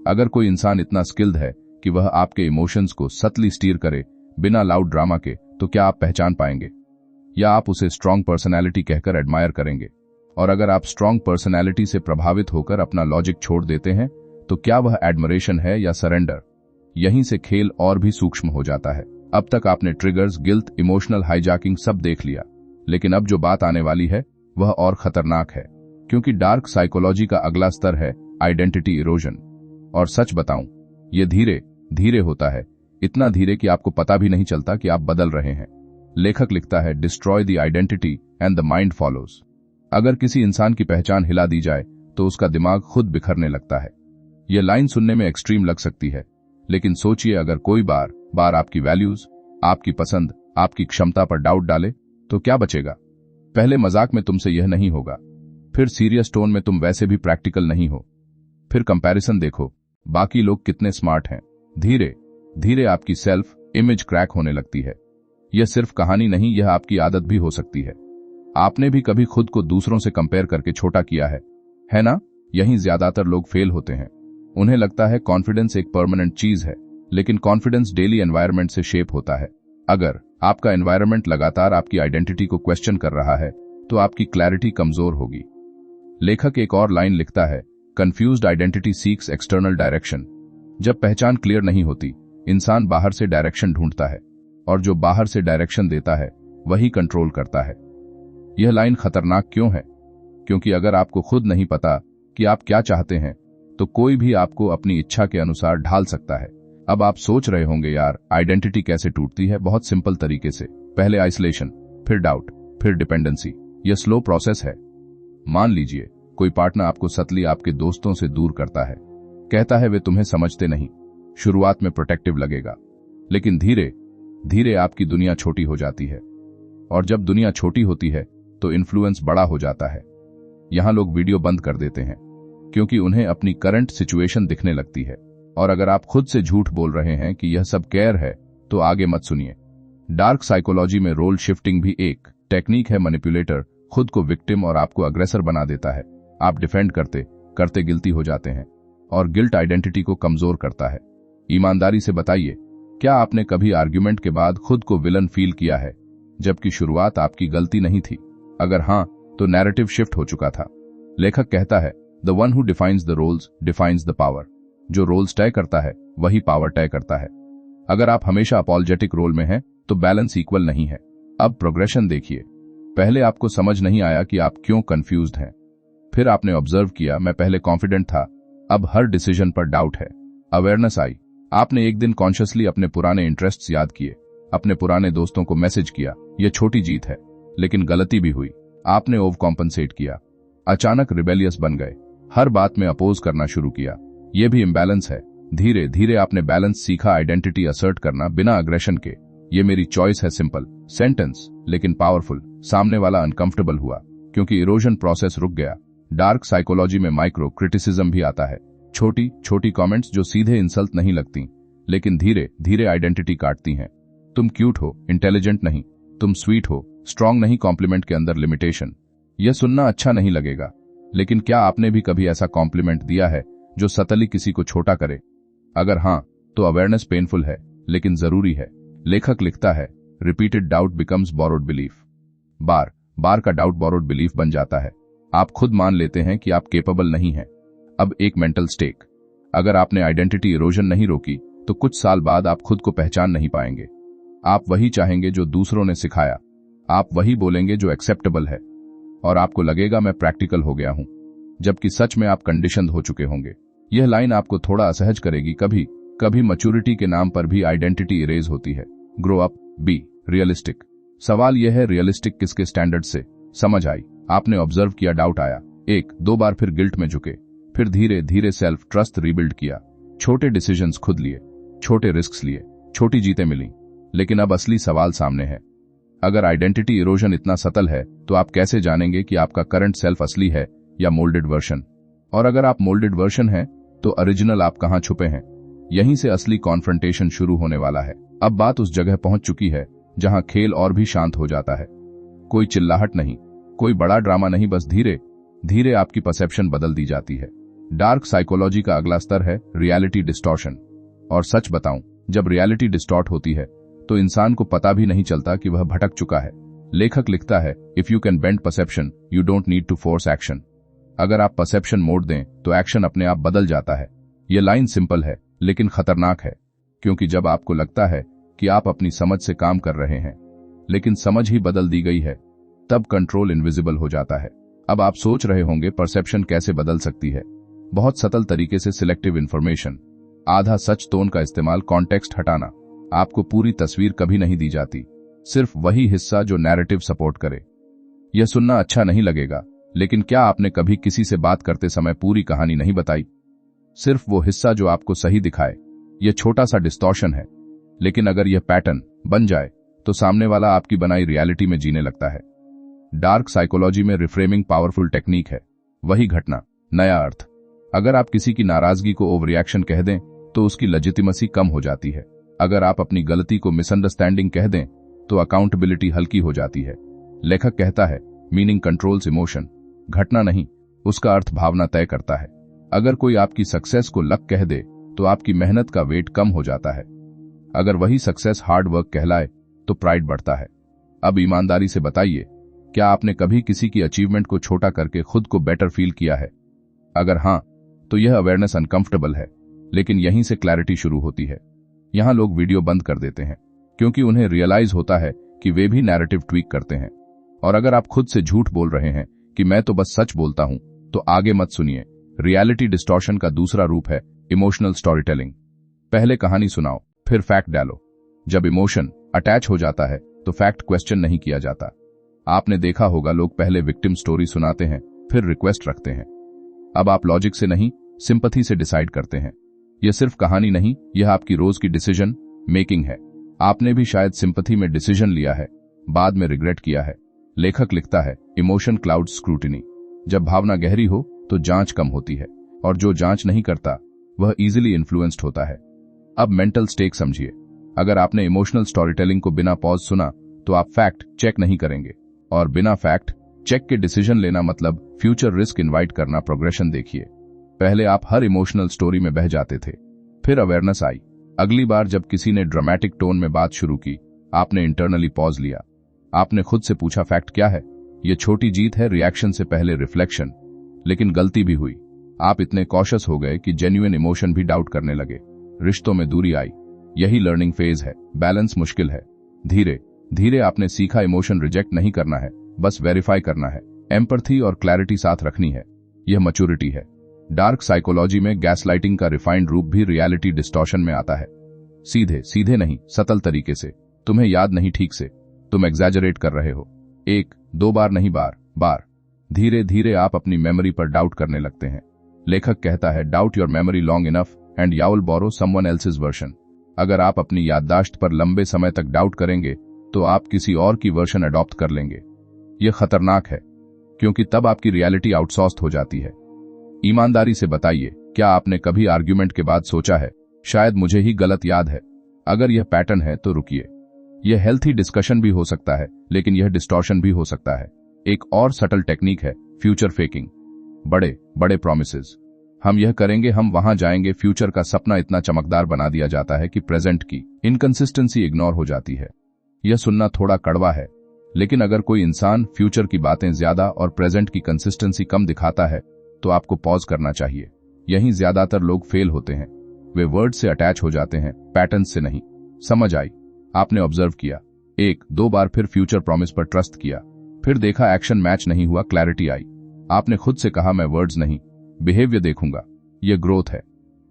अगर कोई इंसान इतना स्किल्ड है कि वह आपके इमोशंस को सटली स्टीयर करे बिना लाउड ड्रामा के, तो क्या आप पहचान पाएंगे, या आप उसे स्ट्रांग पर्सनैलिटी कहकर एडमायर करेंगे? और अगर आप स्ट्रांग पर्सनैलिटी से प्रभावित होकर अपना लॉजिक छोड़ देते हैं तो क्या वह एडमरेशन है या सरेंडर? यहीं से खेल और भी सूक्ष्म हो जाता है। अब तक आपने ट्रिगर्स, गिल्ट, इमोशनल हाईजैकिंग सब देख लिया, लेकिन अब जो बात आने वाली है वह और खतरनाक है, क्योंकि डार्क साइकोलॉजी का अगला स्तर है आइडेंटिटी इरोजन। और सच बताऊं, यह धीरे धीरे होता है, इतना धीरे कि आपको पता भी नहीं चलता कि आप बदल रहे हैं। लेखक लिखता है, destroy the identity and the mind follows. अगर किसी इंसान की पहचान हिला दी जाए तो उसका दिमाग खुद बिखरने लगता है। यह लाइन सुनने में एक्सट्रीम लग सकती है, लेकिन सोचिए अगर कोई बार बार आपकी वैल्यूज, आपकी पसंद, आपकी क्षमता पर डाउट डाले तो क्या बचेगा? पहले मजाक में तुमसे यह नहीं होगा, फिर सीरियस टोन में तुम वैसे भी प्रैक्टिकल नहीं हो, फिर कंपैरिजन देखो, बाकी लोग कितने स्मार्ट हैं। धीरे धीरे आपकी सेल्फ इमेज क्रैक होने लगती है। यह सिर्फ कहानी नहीं, यह आपकी आदत भी हो सकती है। आपने भी कभी खुद को दूसरों से कंपेयर करके छोटा किया है ना? यहीं ज्यादातर लोग फेल होते हैं। उन्हें लगता है कॉन्फिडेंस एक परमानेंट चीज है, लेकिन कॉन्फिडेंस डेली एनवायरनमेंट से शेप होता है। अगर आपका एनवायरनमेंट लगातार आपकी आइडेंटिटी को क्वेश्चन कर रहा है तो आपकी क्लैरिटी कमजोर होगी। लेखक एक और लाइन लिखता है, confused identity seeks external direction. जब पहचान क्लियर नहीं होती, इंसान बाहर से डायरेक्शन ढूंढता है, और जो बाहर से डायरेक्शन देता है वही कंट्रोल करता है। यह लाइन खतरनाक क्यों है? क्योंकि अगर आपको खुद नहीं पता कि आप क्या चाहते हैं तो कोई भी आपको अपनी इच्छा के अनुसार ढाल सकता है। अब आप सोच रहे होंगे, यार आइडेंटिटी कैसे टूटती है? बहुत सिंपल तरीके से। पहले आइसोलेशन, फिर डाउट, फिर डिपेंडेंसी। यह स्लो प्रोसेस है। मान लीजिए कोई पार्टनर आपको सतली आपके दोस्तों से दूर करता है, कहता है वे तुम्हें समझते नहीं। शुरुआत में प्रोटेक्टिव लगेगा, लेकिन धीरे धीरे आपकी दुनिया छोटी हो जाती है, और जब दुनिया छोटी होती है तो इन्फ्लुएंस बड़ा हो जाता है। यहां लोग वीडियो बंद कर देते हैं क्योंकि उन्हें अपनी करंट सिचुएशन दिखने लगती है। और अगर आप खुद से झूठ बोल रहे हैं कि यह सब केयर है तो आगे मत सुनिए। डार्क साइकोलॉजी में रोल शिफ्टिंग भी एक टेक्निक है। मैनिपुलेटर खुद को विक्टिम और आपको अग्रेसर बना देता है। आप डिफेंड करते करते गिल्टी हो जाते हैं, और गिल्ट आइडेंटिटी को कमजोर करता है। ईमानदारी से बताइए, क्या आपने कभी आर्ग्यूमेंट के बाद खुद को विलन फील किया है, जबकि शुरुआत आपकी गलती नहीं थी? अगर हां, तो नैरेटिव शिफ्ट हो चुका था। लेखक कहता है, the one who defines the roles defines the power. जो रोल्स तय करता है वही पावर तय करता है। अगर आप हमेशा अपॉलजेटिक रोल में हैं तो बैलेंस इक्वल नहीं है। अब प्रोग्रेशन देखिए। पहले आपको समझ नहीं आया कि आप क्यों कंफ्यूज्ड हैं, फिर आपने ऑब्जर्व किया, मैं पहले कॉन्फिडेंट था, अब हर डिसीजन पर डाउट है। अवेयरनेस आई। आपने एक दिन कॉन्शियसली अपने पुराने इंटरेस्ट्स याद किए, अपने पुराने दोस्तों को मैसेज किया। यह छोटी जीत है, लेकिन गलती भी हुई। आपने ओवर कॉम्पनसेट किया, अचानक रिबेलियस बन गए, हर बात में अपोज करना शुरू किया। यह भी इम्बैलेंस है। धीरे धीरे आपने बैलेंस सीखा, आइडेंटिटी असर्ट करना बिना अग्रेशन के। ये मेरी चॉइस है, सिंपल सेंटेंस लेकिन पावरफुल। सामने वाला अनकंफर्टेबल हुआ क्योंकि इरोजन प्रोसेस रुक गया। डार्क साइकोलॉजी में माइक्रो क्रिटिसिज्म भी आता है। छोटी छोटी कमेंट्स जो सीधे इंसल्ट नहीं लगती, लेकिन धीरे धीरे आइडेंटिटी काटती हैं। तुम क्यूट हो, इंटेलिजेंट नहीं। तुम स्वीट हो, स्ट्रांग नहीं। कॉम्प्लीमेंट के अंदर लिमिटेशन। यह सुनना अच्छा नहीं लगेगा, लेकिन क्या आपने भी कभी ऐसा कॉम्प्लीमेंट दिया है जो सतली किसी को छोटा करे? अगर हां, तो अवेयरनेस पेनफुल है, लेकिन जरूरी है। लेखक लिखता है, repeated doubt becomes borrowed belief. बार बार का डाउट बोरोड बिलीफ बन जाता है। आप खुद मान लेते हैं कि आप केपेबल नहीं हैं। अब एक मेंटल स्टेक। अगर आपने आइडेंटिटी इरोजन नहीं रोकी तो कुछ साल बाद आप खुद को पहचान नहीं पाएंगे। आप वही चाहेंगे जो दूसरों ने सिखाया। आप वही बोलेंगे जो एक्सेप्टेबल है, और आपको लगेगा मैं प्रैक्टिकल हो गया हूं, जबकि सच में आप कंडीशनड हो चुके होंगे। यह लाइन आपको थोड़ा असहज करेगी। कभी कभी मैच्योरिटी के नाम पर भी आइडेंटिटी इरेज होती है। Grow up. Be realistic. सवाल यह है, रियलिस्टिक किसके स्टैंडर्ड से? समझ आई? आपने ऑब्जर्व किया, डाउट आया, एक दो बार, फिर गिल्ट में झुके, फिर धीरे धीरे सेल्फ ट्रस्ट रीबिल्ड किया, छोटे डिसीजंस खुद लिए, छोटे रिस्क्स लिए, छोटी जीतें मिली। लेकिन अब असली सवाल सामने है। अगर आइडेंटिटी इरोजन इतना सतल है, तो आप कैसे जानेंगे कि आपका करंट सेल्फ असली है या मोल्डेड वर्जन? और अगर आप मोल्डेड वर्जन हैं, तो ओरिजिनल आप कहां छुपे हैं? यहीं से असली कॉन्फ्रंटेशन शुरू होने वाला है। अब बात उस जगह पहुंच चुकी है जहां खेल और भी शांत हो जाता है। कोई चिल्लाहट नहीं, कोई बड़ा ड्रामा नहीं, बस धीरे धीरे आपकी परसेप्शन बदल दी जाती है। डार्क साइकोलॉजी का अगला स्तर है रियलिटी डिस्टॉर्शन। और सच बताऊं, जब रियलिटी डिस्टॉर्ट होती है तो इंसान को पता भी नहीं चलता कि वह भटक चुका है। लेखक लिखता है, if you can bend perception you don't need to force action. अगर आप परसेप्शन मोड़ दें तो एक्शन अपने आप बदल जाता है। यह लाइन सिंपल है लेकिन खतरनाक है, क्योंकि जब आपको लगता है कि आप अपनी समझ से काम कर रहे हैं, लेकिन समझ ही बदल दी गई है, तब कंट्रोल इनविजिबल हो जाता है। अब आप सोच रहे होंगे, परसेप्शन कैसे बदल सकती है? बहुत सतल तरीके से सिलेक्टिव इंफॉर्मेशन, आधा सच टोन का इस्तेमाल, कॉन्टेक्स्ट हटाना। आपको पूरी तस्वीर कभी नहीं दी जाती, सिर्फ वही हिस्सा जो नैरेटिव सपोर्ट करे। यह सुनना अच्छा नहीं लगेगा, लेकिन क्या आपने कभी किसी से बात करते समय पूरी कहानी नहीं बताई? सिर्फ वो हिस्सा जो आपको सही दिखाए। यह छोटा सा डिस्टॉर्शन है, लेकिन अगर यह पैटर्न बन जाए तो सामने वाला आपकी बनाई रियलिटी में जीने लगता है। डार्क साइकोलॉजी में रिफ्रेमिंग पावरफुल टेक्निक है। वही घटना, नया अर्थ। अगर आप किसी की नाराजगी को ओवररिएक्शन कह दें तो उसकी लेजिटिमेसी कम हो जाती है। अगर आप अपनी गलती को मिसअंडरस्टैंडिंग कह दें तो अकाउंटेबिलिटी हल्की हो जाती है। लेखक कहता है, मीनिंग कंट्रोल्स इमोशन। घटना नहीं, उसका अर्थ भावना तय करता है। अगर कोई आपकी सक्सेस को लक कह दे तो आपकी मेहनत का वेट कम हो जाता है। अगर वही सक्सेस हार्ड वर्क कहलाए तो प्राइड बढ़ता है। अब ईमानदारी से बताइए, क्या आपने कभी किसी की अचीवमेंट को छोटा करके खुद को बेटर फील किया है? अगर हां, तो यह अवेयरनेस अनकंफर्टेबल है, लेकिन यहीं से क्लैरिटी शुरू होती है। यहां लोग वीडियो बंद कर देते हैं क्योंकि उन्हें रियलाइज होता है कि वे भी नैरेटिव ट्वीक करते हैं। और अगर आप खुद से झूठ बोल रहे हैं कि मैं तो बस सच बोलता हूं, तो आगे मत सुनिए। रियलिटी डिस्टॉर्शन का दूसरा रूप है इमोशनल स्टोरी टेलिंग। पहले कहानी सुनाओ, फिर फैक्ट डालो। जब इमोशन अटैच हो जाता है तो फैक्ट क्वेश्चन नहीं किया जाता। आपने देखा होगा, लोग पहले विक्टिम स्टोरी सुनाते हैं, फिर रिक्वेस्ट रखते हैं। अब आप लॉजिक से नहीं, सिंपैथी से डिसाइड करते हैं। यह सिर्फ कहानी नहीं, यह आपकी रोज की डिसीजन मेकिंग है। आपने भी शायद सिंपैथी में डिसीजन लिया है, बाद में रिग्रेट किया है। लेखक लिखता है, इमोशन क्लाउड स्क्रूटिनी। जब भावना गहरी हो तो जांच कम होती है, और जो जांच नहीं करता वह इजीली इन्फ्लुएंस्ड होता है। अब मेंटल स्टेक समझिए। अगर आपने इमोशनल स्टोरी टेलिंग को बिना पॉज सुना तो आप फैक्ट चेक नहीं करेंगे, और बिना फैक्ट चेक के डिसीजन लेना मतलब फ्यूचर रिस्क इनवाइट करना। प्रोग्रेशन देखिए, पहले आप हर इमोशनल स्टोरी में बह जाते थे, फिर अवेयरनेस आई। अगली बार जब किसी ने ड्रामेटिक टोन में बात शुरू की, आपने इंटरनली पॉज लिया। आपने खुद से पूछा, फैक्ट क्या है? यह छोटी जीत है, रिएक्शन से पहले रिफ्लेक्शन। लेकिन गलती भी हुई। आप इतने कॉशियस हो गए कि जेन्युइन इमोशन भी डाउट करने लगे। रिश्तों में दूरी आई। यही लर्निंग फेज है। बैलेंस मुश्किल है। धीरे धीरे आपने सीखा, इमोशन रिजेक्ट नहीं करना है, बस वेरीफाई करना है। एम्पैथी और क्लैरिटी साथ रखनी है। यह मैच्योरिटी है। डार्क साइकोलॉजी में गैसलाइटिंग का रिफाइंड रूप भी रियलिटी डिस्टॉर्शन में आता है। सीधे सीधे नहीं, सतल तरीके से। तुम्हें याद नहीं ठीक से, तुम एग्जैजरेट कर रहे हो। एक दो बार नहीं, बार बार। धीरे धीरे आप अपनी मेमोरी पर डाउट करने लगते हैं। लेखक कहता है, doubt your memory long enough and you will borrow someone else's version. अगर आप अपनी याददाश्त पर लंबे समय तक डाउट करेंगे तो आप किसी और की वर्जन अडॉप्ट कर लेंगे। यह खतरनाक है, क्योंकि तब आपकी रियलिटी आउटसोर्स्ड हो जाती है। ईमानदारी से बताइए, क्या आपने कभी आर्ग्यूमेंट के बाद सोचा है, शायद मुझे ही गलत याद है? अगर यह पैटर्न है तो रुकिए। यह हेल्थी डिस्कशन भी हो सकता है, लेकिन यह डिस्टॉर्शन भी हो सकता है। एक और सटल टेक्निक है फ्यूचर फेकिंग। बड़े बड़े प्रॉमिसेस, हम यह करेंगे, हम वहां जाएंगे। फ्यूचर का सपना इतना चमकदार बना दिया जाता है कि प्रेजेंट की इनकंसिस्टेंसी इग्नोर हो जाती है। यह सुनना थोड़ा कड़वा है, लेकिन अगर कोई इंसान फ्यूचर की बातें ज्यादा और प्रेजेंट की कंसिस्टेंसी कम दिखाता है तो आपको पॉज करना चाहिए। यहीं ज्यादातर लोग फेल होते हैं। वे वर्ड से अटैच हो जाते हैं, पैटर्न से नहीं। समझ आई? आपने ऑब्जर्व किया, एक दो बार फिर फ्यूचर प्रॉमिस पर ट्रस्ट किया, फिर देखा एक्शन मैच नहीं हुआ, क्लैरिटी आई। आपने खुद से कहा मैं वर्ड्स नहीं, बिहेवियर देखूंगा। यह ग्रोथ है।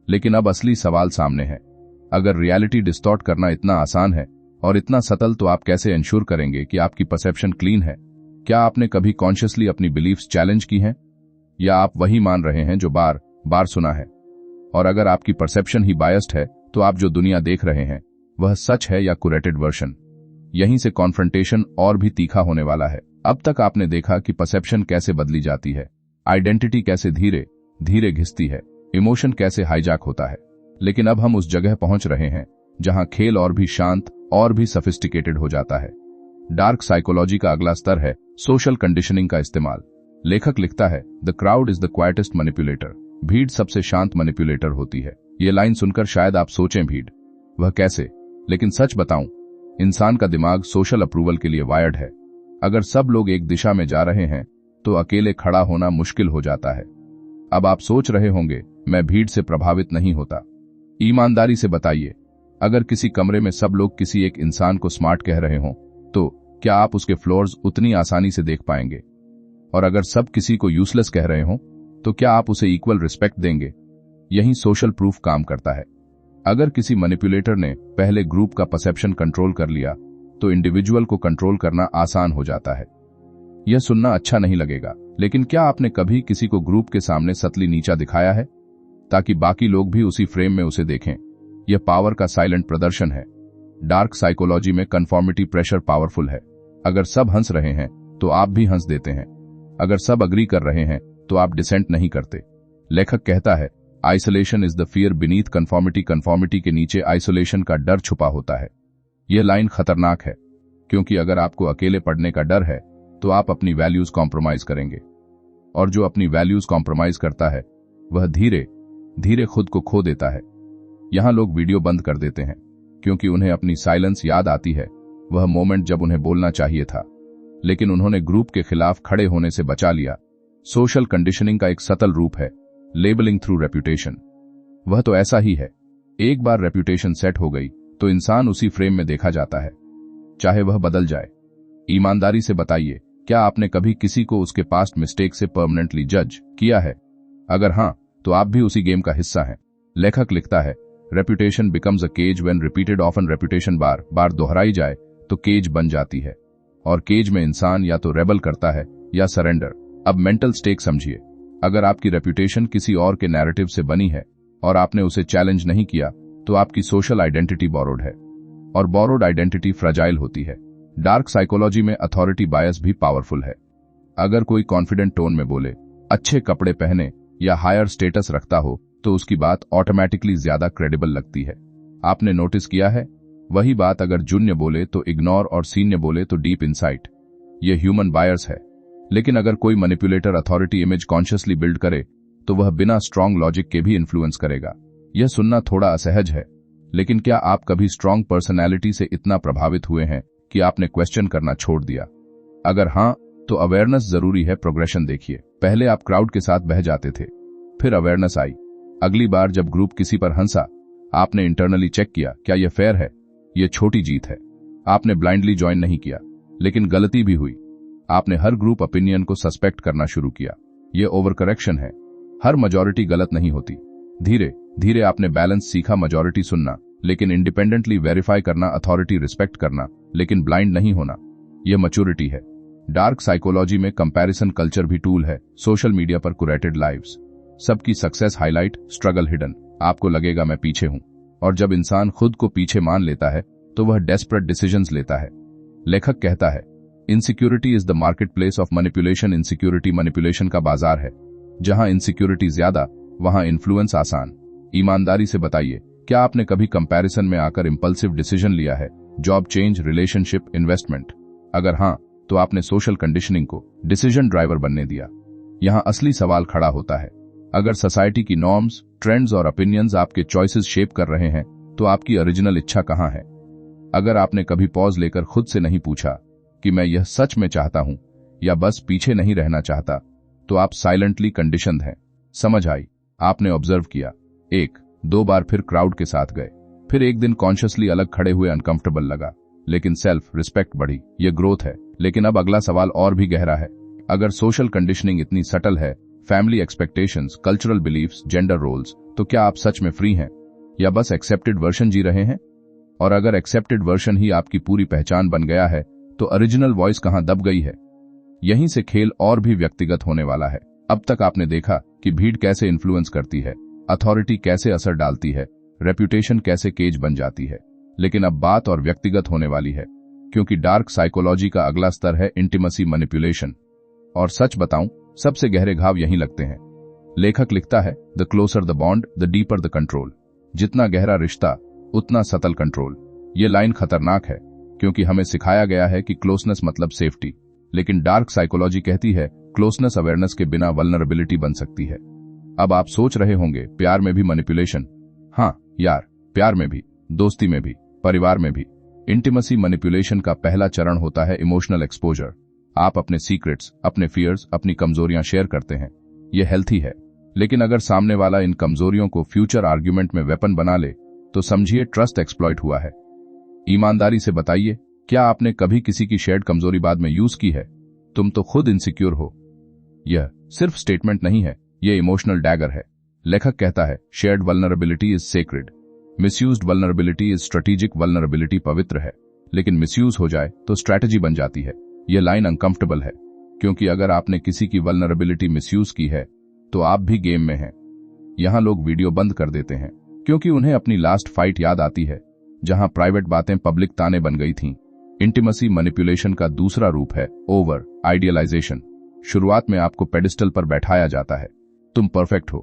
लेकिन अब असली सवाल सामने है। अगर रियलिटी डिस्टॉर्ट करना इतना आसान है और इतना सटल, तो आप कैसे इंश्योर करेंगे कि आपकी परसेप्शन क्लीन है? क्या आपने कभी कॉन्शियसली अपनी बिलीफ्स चैलेंज की हैं, या आप वही मान रहे हैं जो बार बार सुना है? और अगर आपकी परसेप्शन ही बायस्ड है, तो आप जो दुनिया देख रहे हैं वह सच है या कुरेटेड वर्जन? यहीं से कॉन्फ्रंटेशन और भी तीखा होने वाला है। अब तक आपने देखा कि परसेप्शन कैसे बदली जाती है, आइडेंटिटी कैसे धीरे धीरे घिसती है, इमोशन कैसे हाईजैक होता है। लेकिन अब हम उस जगह पहुंच रहे हैं जहां खेल और भी शांत और भी सोफिस्टिकेटेड हो जाता है। डार्क साइकोलॉजी का अगला स्तर है सोशल कंडीशनिंग का इस्तेमाल। लेखक लिखता है, the crowd is the quietest manipulator. भीड़ सबसे शांत मैनिपुलेटर होती है। ये लाइन सुनकर शायद आप सोचें, भीड़, वह कैसे? लेकिन सच बताऊं, इंसान का दिमाग सोशल अप्रूवल के लिए वायर्ड है। अगर सब लोग एक दिशा में जा रहे हैं तो अकेले खड़ा होना मुश्किल हो जाता है। अब आप सोच रहे होंगे, मैं भीड़ से प्रभावित नहीं होता। ईमानदारी से बताइए, अगर किसी कमरे में सब लोग किसी एक इंसान को स्मार्ट कह रहे हों, तो क्या आप उसके फ्लॉज उतनी आसानी से देख पाएंगे? और अगर सब किसी को यूजलेस कह रहे हों, तो क्या आप उसे इक्वल रिस्पेक्ट देंगे? यही सोशल प्रूफ काम करता है। अगर किसी मैनिपुलेटर ने पहले ग्रुप का परसेप्शन कंट्रोल कर लिया, तो इंडिविजुअल को कंट्रोल करना आसान हो जाता है। यह सुनना अच्छा नहीं लगेगा, लेकिन क्या आपने कभी किसी को ग्रुप के सामने सतली नीचा दिखाया है, ताकि बाकी लोग भी उसी फ्रेम में उसे देखें? यह पावर का साइलेंट प्रदर्शन है। डार्क साइकोलॉजी में कन्फॉर्मिटी प्रेशर पावरफुल है। अगर सब हंस रहे हैं तो आप भी हंस देते हैं। अगर सब अग्री कर रहे हैं तो आप डिसेंट नहीं करते। लेखक कहता है, isolation is the fear beneath conformity. Conformity के नीचे आइसोलेशन का डर छुपा होता है। यह लाइन खतरनाक है, क्योंकि अगर आपको अकेले पड़ने का डर है तो आप अपनी वैल्यूज कॉम्प्रोमाइज करेंगे, और जो अपनी वैल्यूज कॉम्प्रोमाइज करता है वह धीरे धीरे खुद को खो देता है। यहां लोग वीडियो बंद कर देते हैं क्योंकि उन्हें अपनी साइलेंस याद आती है, वह मोमेंट जब उन्हें बोलना चाहिए था, लेकिन उन्होंने ग्रुप के खिलाफ खड़े होने से बचा लिया। सोशल कंडीशनिंग का एक सटल रूप है लेबलिंग थ्रू रेप्यूटेशन। वह तो ऐसा ही है। एक बार रेप्यूटेशन सेट हो गई तो इंसान उसी फ्रेम में देखा जाता है, चाहे वह बदल जाए। ईमानदारी से बताइए, क्या आपने कभी किसी को उसके पास्ट मिस्टेक से परमानेंटली जज किया है? अगर हां, तो आप भी उसी गेम का हिस्सा हैं। लेखक लिखता है, reputation becomes a cage when repeated often. Reputation बार बार दोहराई जाए तो केज बन जाती है, और केज में इंसान या तो रेबल करता है या सरेंडर। अब मेंटल स्टेक समझिए। अगर आपकी रेप्यूटेशन किसी और के नैरेटिव से बनी है और आपने उसे चैलेंज नहीं किया, तो आपकी सोशल आइडेंटिटी बोरोड है, और बोरोड आइडेंटिटी फ्रजाइल होती है। डार्क साइकोलॉजी में अथॉरिटी बायस भी पावरफुल है। अगर कोई कॉन्फिडेंट टोन में बोले, अच्छे कपड़े पहने या हायर स्टेटस रखता हो, तो उसकी बात ऑटोमेटिकली ज्यादा क्रेडिबल लगती है। आपने नोटिस किया है? वही बात अगर जून्य बोले तो इग्नोर और सीनियर बोले तो डीप इनसाइट। यह ह्यूमन बायस है। लेकिन अगर कोई manipulator authority image consciously build करे, तो वह बिना स्ट्रांग लॉजिक के भी इन्फ्लुएंस करेगा। यह सुनना थोड़ा असहज है, लेकिन क्या आप कभी स्ट्रांग पर्सनैलिटी से इतना प्रभावित हुए हैं कि आपने क्वेश्चन करना छोड़ दिया? अगर हां, तो अवेयरनेस जरूरी है। प्रोग्रेशन देखिए। पहले आप क्राउड के साथ बह जाते थे, फिर अवेयरनेस आई। अगली बार जब ग्रुप किसी पर हंसा, आपने इंटरनली चेक किया, क्या यह फेयर है? यह छोटी जीत है। आपने ब्लाइंडली ज्वाइन नहीं किया, लेकिन गलती भी हुई। आपने हर ग्रुप ओपिनियन को सस्पेक्ट करना शुरू किया। यह ओवर करेक्शन है। हर मेजॉरिटी गलत नहीं होती। धीरे धीरे आपने बैलेंस सीखा, मेजॉरिटी सुनना लेकिन इंडिपेंडेंटली वेरीफाई करना, अथॉरिटी रिस्पेक्ट करना लेकिन ब्लाइंड नहीं होना। यह मैच्योरिटी है। डार्क साइकोलॉजी में कंपैरिजन कल्चर भी टूल है। सोशल मीडिया पर कुरेटेड लाइव्स, सबकी सक्सेस हाईलाइट, स्ट्रगल हिडन। आपको लगेगा मैं पीछे हूं, और जब इंसान खुद को पीछे मान लेता है तो वह डेस्परेट डिसीजंस लेता है। लेखक कहता है, insecurity is the market place of manipulation. Insecurity manipulation का बाजार है। जहां इनसिक्योरिटी ज्यादा, वहां इन्फ्लुएंस आसान। ईमानदारी से बताइए, क्या आपने कभी कंपैरिजन में आकर इंपल्सिव डिसीजन लिया है? Job change, relationship, investment? अगर हां, तो आपने सोशल कंडीशनिंग को डिसीजन ड्राइवर बनने दिया। यहां असली सवाल खड़ा होता है, अगर सोसाइटी की नॉर्म्स, ट्रेंड्स और ओपिनियंस आपके चॉइसेस शेप कर रहे हैं, तो आपकी ओरिजिनल इच्छा कहां है? अगर आपने कभी पॉज लेकर खुद से नहीं पूछा कि मैं यह सच में चाहता हूं या बस पीछे नहीं रहना चाहता, तो आप साइलेंटली कंडीशनड हैं। समझ आई? आपने ऑब्जर्व किया, एक दो बार फिर क्राउड के साथ गए, फिर एक दिन कॉन्शियसली अलग खड़े हुए, अनकंफर्टेबल लगा, लेकिन सेल्फ रिस्पेक्ट बढ़ी। ये ग्रोथ है। लेकिन अब अगला सवाल और भी गहरा है। अगर सोशल कंडीशनिंग इतनी सटल है, family expectations, cultural beliefs, gender roles, तो क्या आप सच में फ्री हैं या बस एक्सेप्टेड वर्जन जी रहे हैं? और अगर एक्सेप्टेड वर्जन ही आपकी पूरी पहचान बन गया है, तो ओरिजिनल वॉइस कहां दब गई है? यहीं से खेल और भी व्यक्तिगत होने वाला है। अब तक आपने देखा कि भीड़ कैसे इन्फ्लुएंस करती है, अथॉरिटी कैसे असर डालती है, रेप्यूटेशन कैसे केज बन जाती है। लेकिन अब बात और व्यक्तिगत होने वाली है, क्योंकि डार्क साइकोलॉजी का अगला स्तर है इंटीमेसी मैनिपुलेशन। और सच बताऊं, सबसे गहरे घाव यहीं लगते हैं। लेखक लिखता है, the closer the bond the deeper the control. जितना गहरा रिश्ता उतना सतल कंट्रोल। ये लाइन खतरनाक है, क्योंकि हमें सिखाया गया है कि क्लोजनेस मतलब सेफ्टी, लेकिन डार्क साइकोलॉजी कहती है क्लोजनेस अवेयरनेस के बिना वल्नरेबिलिटी बन सकती है। अब आप सोच रहे होंगे, प्यार में भी मैनिपुलेशन? हाँ यार, प्यार में भी, दोस्ती में भी, परिवार में भी। इंटीमेसी मैनिपुलेशन का पहला चरण होता है इमोशनल एक्सपोजर। आप अपने सीक्रेट्स, अपने फियर्स, अपनी कमजोरियां शेयर करते हैं। यह हेल्थी है। लेकिन अगर सामने वाला इन कमजोरियों को फ्यूचर आर्ग्यूमेंट में वेपन बना ले, तो समझिए ट्रस्ट एक्सप्लॉइट हुआ है। ईमानदारी से बताइए, क्या आपने कभी किसी की शेयर्ड कमजोरी बाद में यूज की है? तुम तो खुद इनसिक्योर हो। यह सिर्फ स्टेटमेंट नहीं है, यह इमोशनल डैगर है। लेखक कहता है, shared vulnerability is sacred, misused vulnerability is strategic. Vulnerability पवित्र है, लेकिन मिसयूज हो जाए तो स्ट्रैटेजी बन जाती है। यह लाइन अनकंफर्टेबल है, क्योंकि अगर आपने किसी की वल्नरेबिलिटी मिसयूज की है, तो आप भी गेम में हैं। यहां लोग वीडियो बंद कर देते हैं, क्योंकि उन्हें अपनी लास्ट फाइट याद आती है, जहां प्राइवेट बातें पब्लिक ताने बन गई थीं। इंटीमेसी मैनिपुलेशन का दूसरा रूप है ओवर आइडियलाइजेशन। शुरुआत में आपको पेडिस्टल पर बैठाया जाता है, तुम परफेक्ट हो,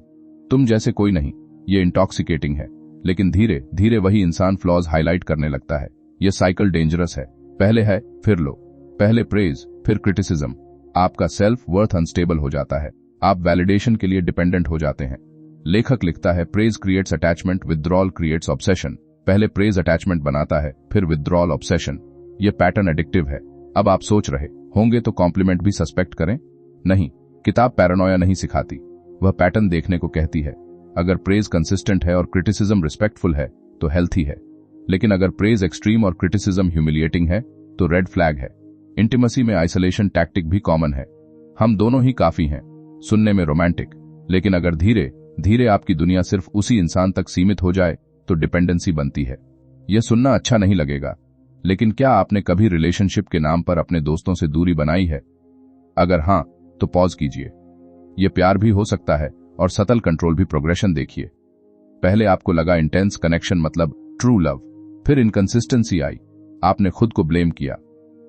तुम जैसे कोई नहीं। ये इंटॉक्सिकेटिंग है, लेकिन धीरे धीरे वही इंसान फ्लॉज हाईलाइट करने लगता है। यह साइकिल डेंजरस है। पहले है, फिर लो। पहले प्रेज, फिर क्रिटिसिज्म। आपका सेल्फ वर्थ अनस्टेबल हो जाता है। आप वैलिडेशन के लिए डिपेंडेंट हो जाते हैं। लेखक लिखता है, praise creates attachment, withdrawal creates obsession. पहले प्रेज अटैचमेंट बनाता है, फिर विथड्रॉल ऑब्सेशन। यह पैटर्न एडिक्टिव है। अब आप सोच रहे होंगे, तो कॉम्प्लीमेंट भी सस्पेक्ट करें? नहीं, किताब पैरानोया नहीं सिखाती, वह पैटर्न देखने को कहती है। अगर प्रेज कंसिस्टेंट है और क्रिटिसिज्म रिस्पेक्टफुल है, तो हेल्थी है। लेकिन अगर प्रेज एक्सट्रीम और क्रिटिसिज्म ह्यूमिलिएटिंग है, तो रेड फ्लैग है। इंटीमेसी में आइसोलेशन टैक्टिक भी कॉमन है। हम दोनों ही काफी हैं, सुनने में रोमांटिक, लेकिन अगर धीरे धीरे आपकी दुनिया सिर्फ उसी इंसान तक सीमित हो जाए, तो डिपेंडेंसी बनती है। यह सुनना अच्छा नहीं लगेगा, लेकिन क्या आपने कभी रिलेशनशिप के नाम पर अपने दोस्तों से दूरी बनाई है? अगर हां, तो पॉज कीजिए। यह प्यार भी हो सकता है, और सतल कंट्रोल भी। प्रोग्रेशन देखिए। पहले आपको लगा इंटेंस कनेक्शन मतलब ट्रू लव, फिर इनकंसिस्टेंसी आई, आपने खुद को ब्लेम किया,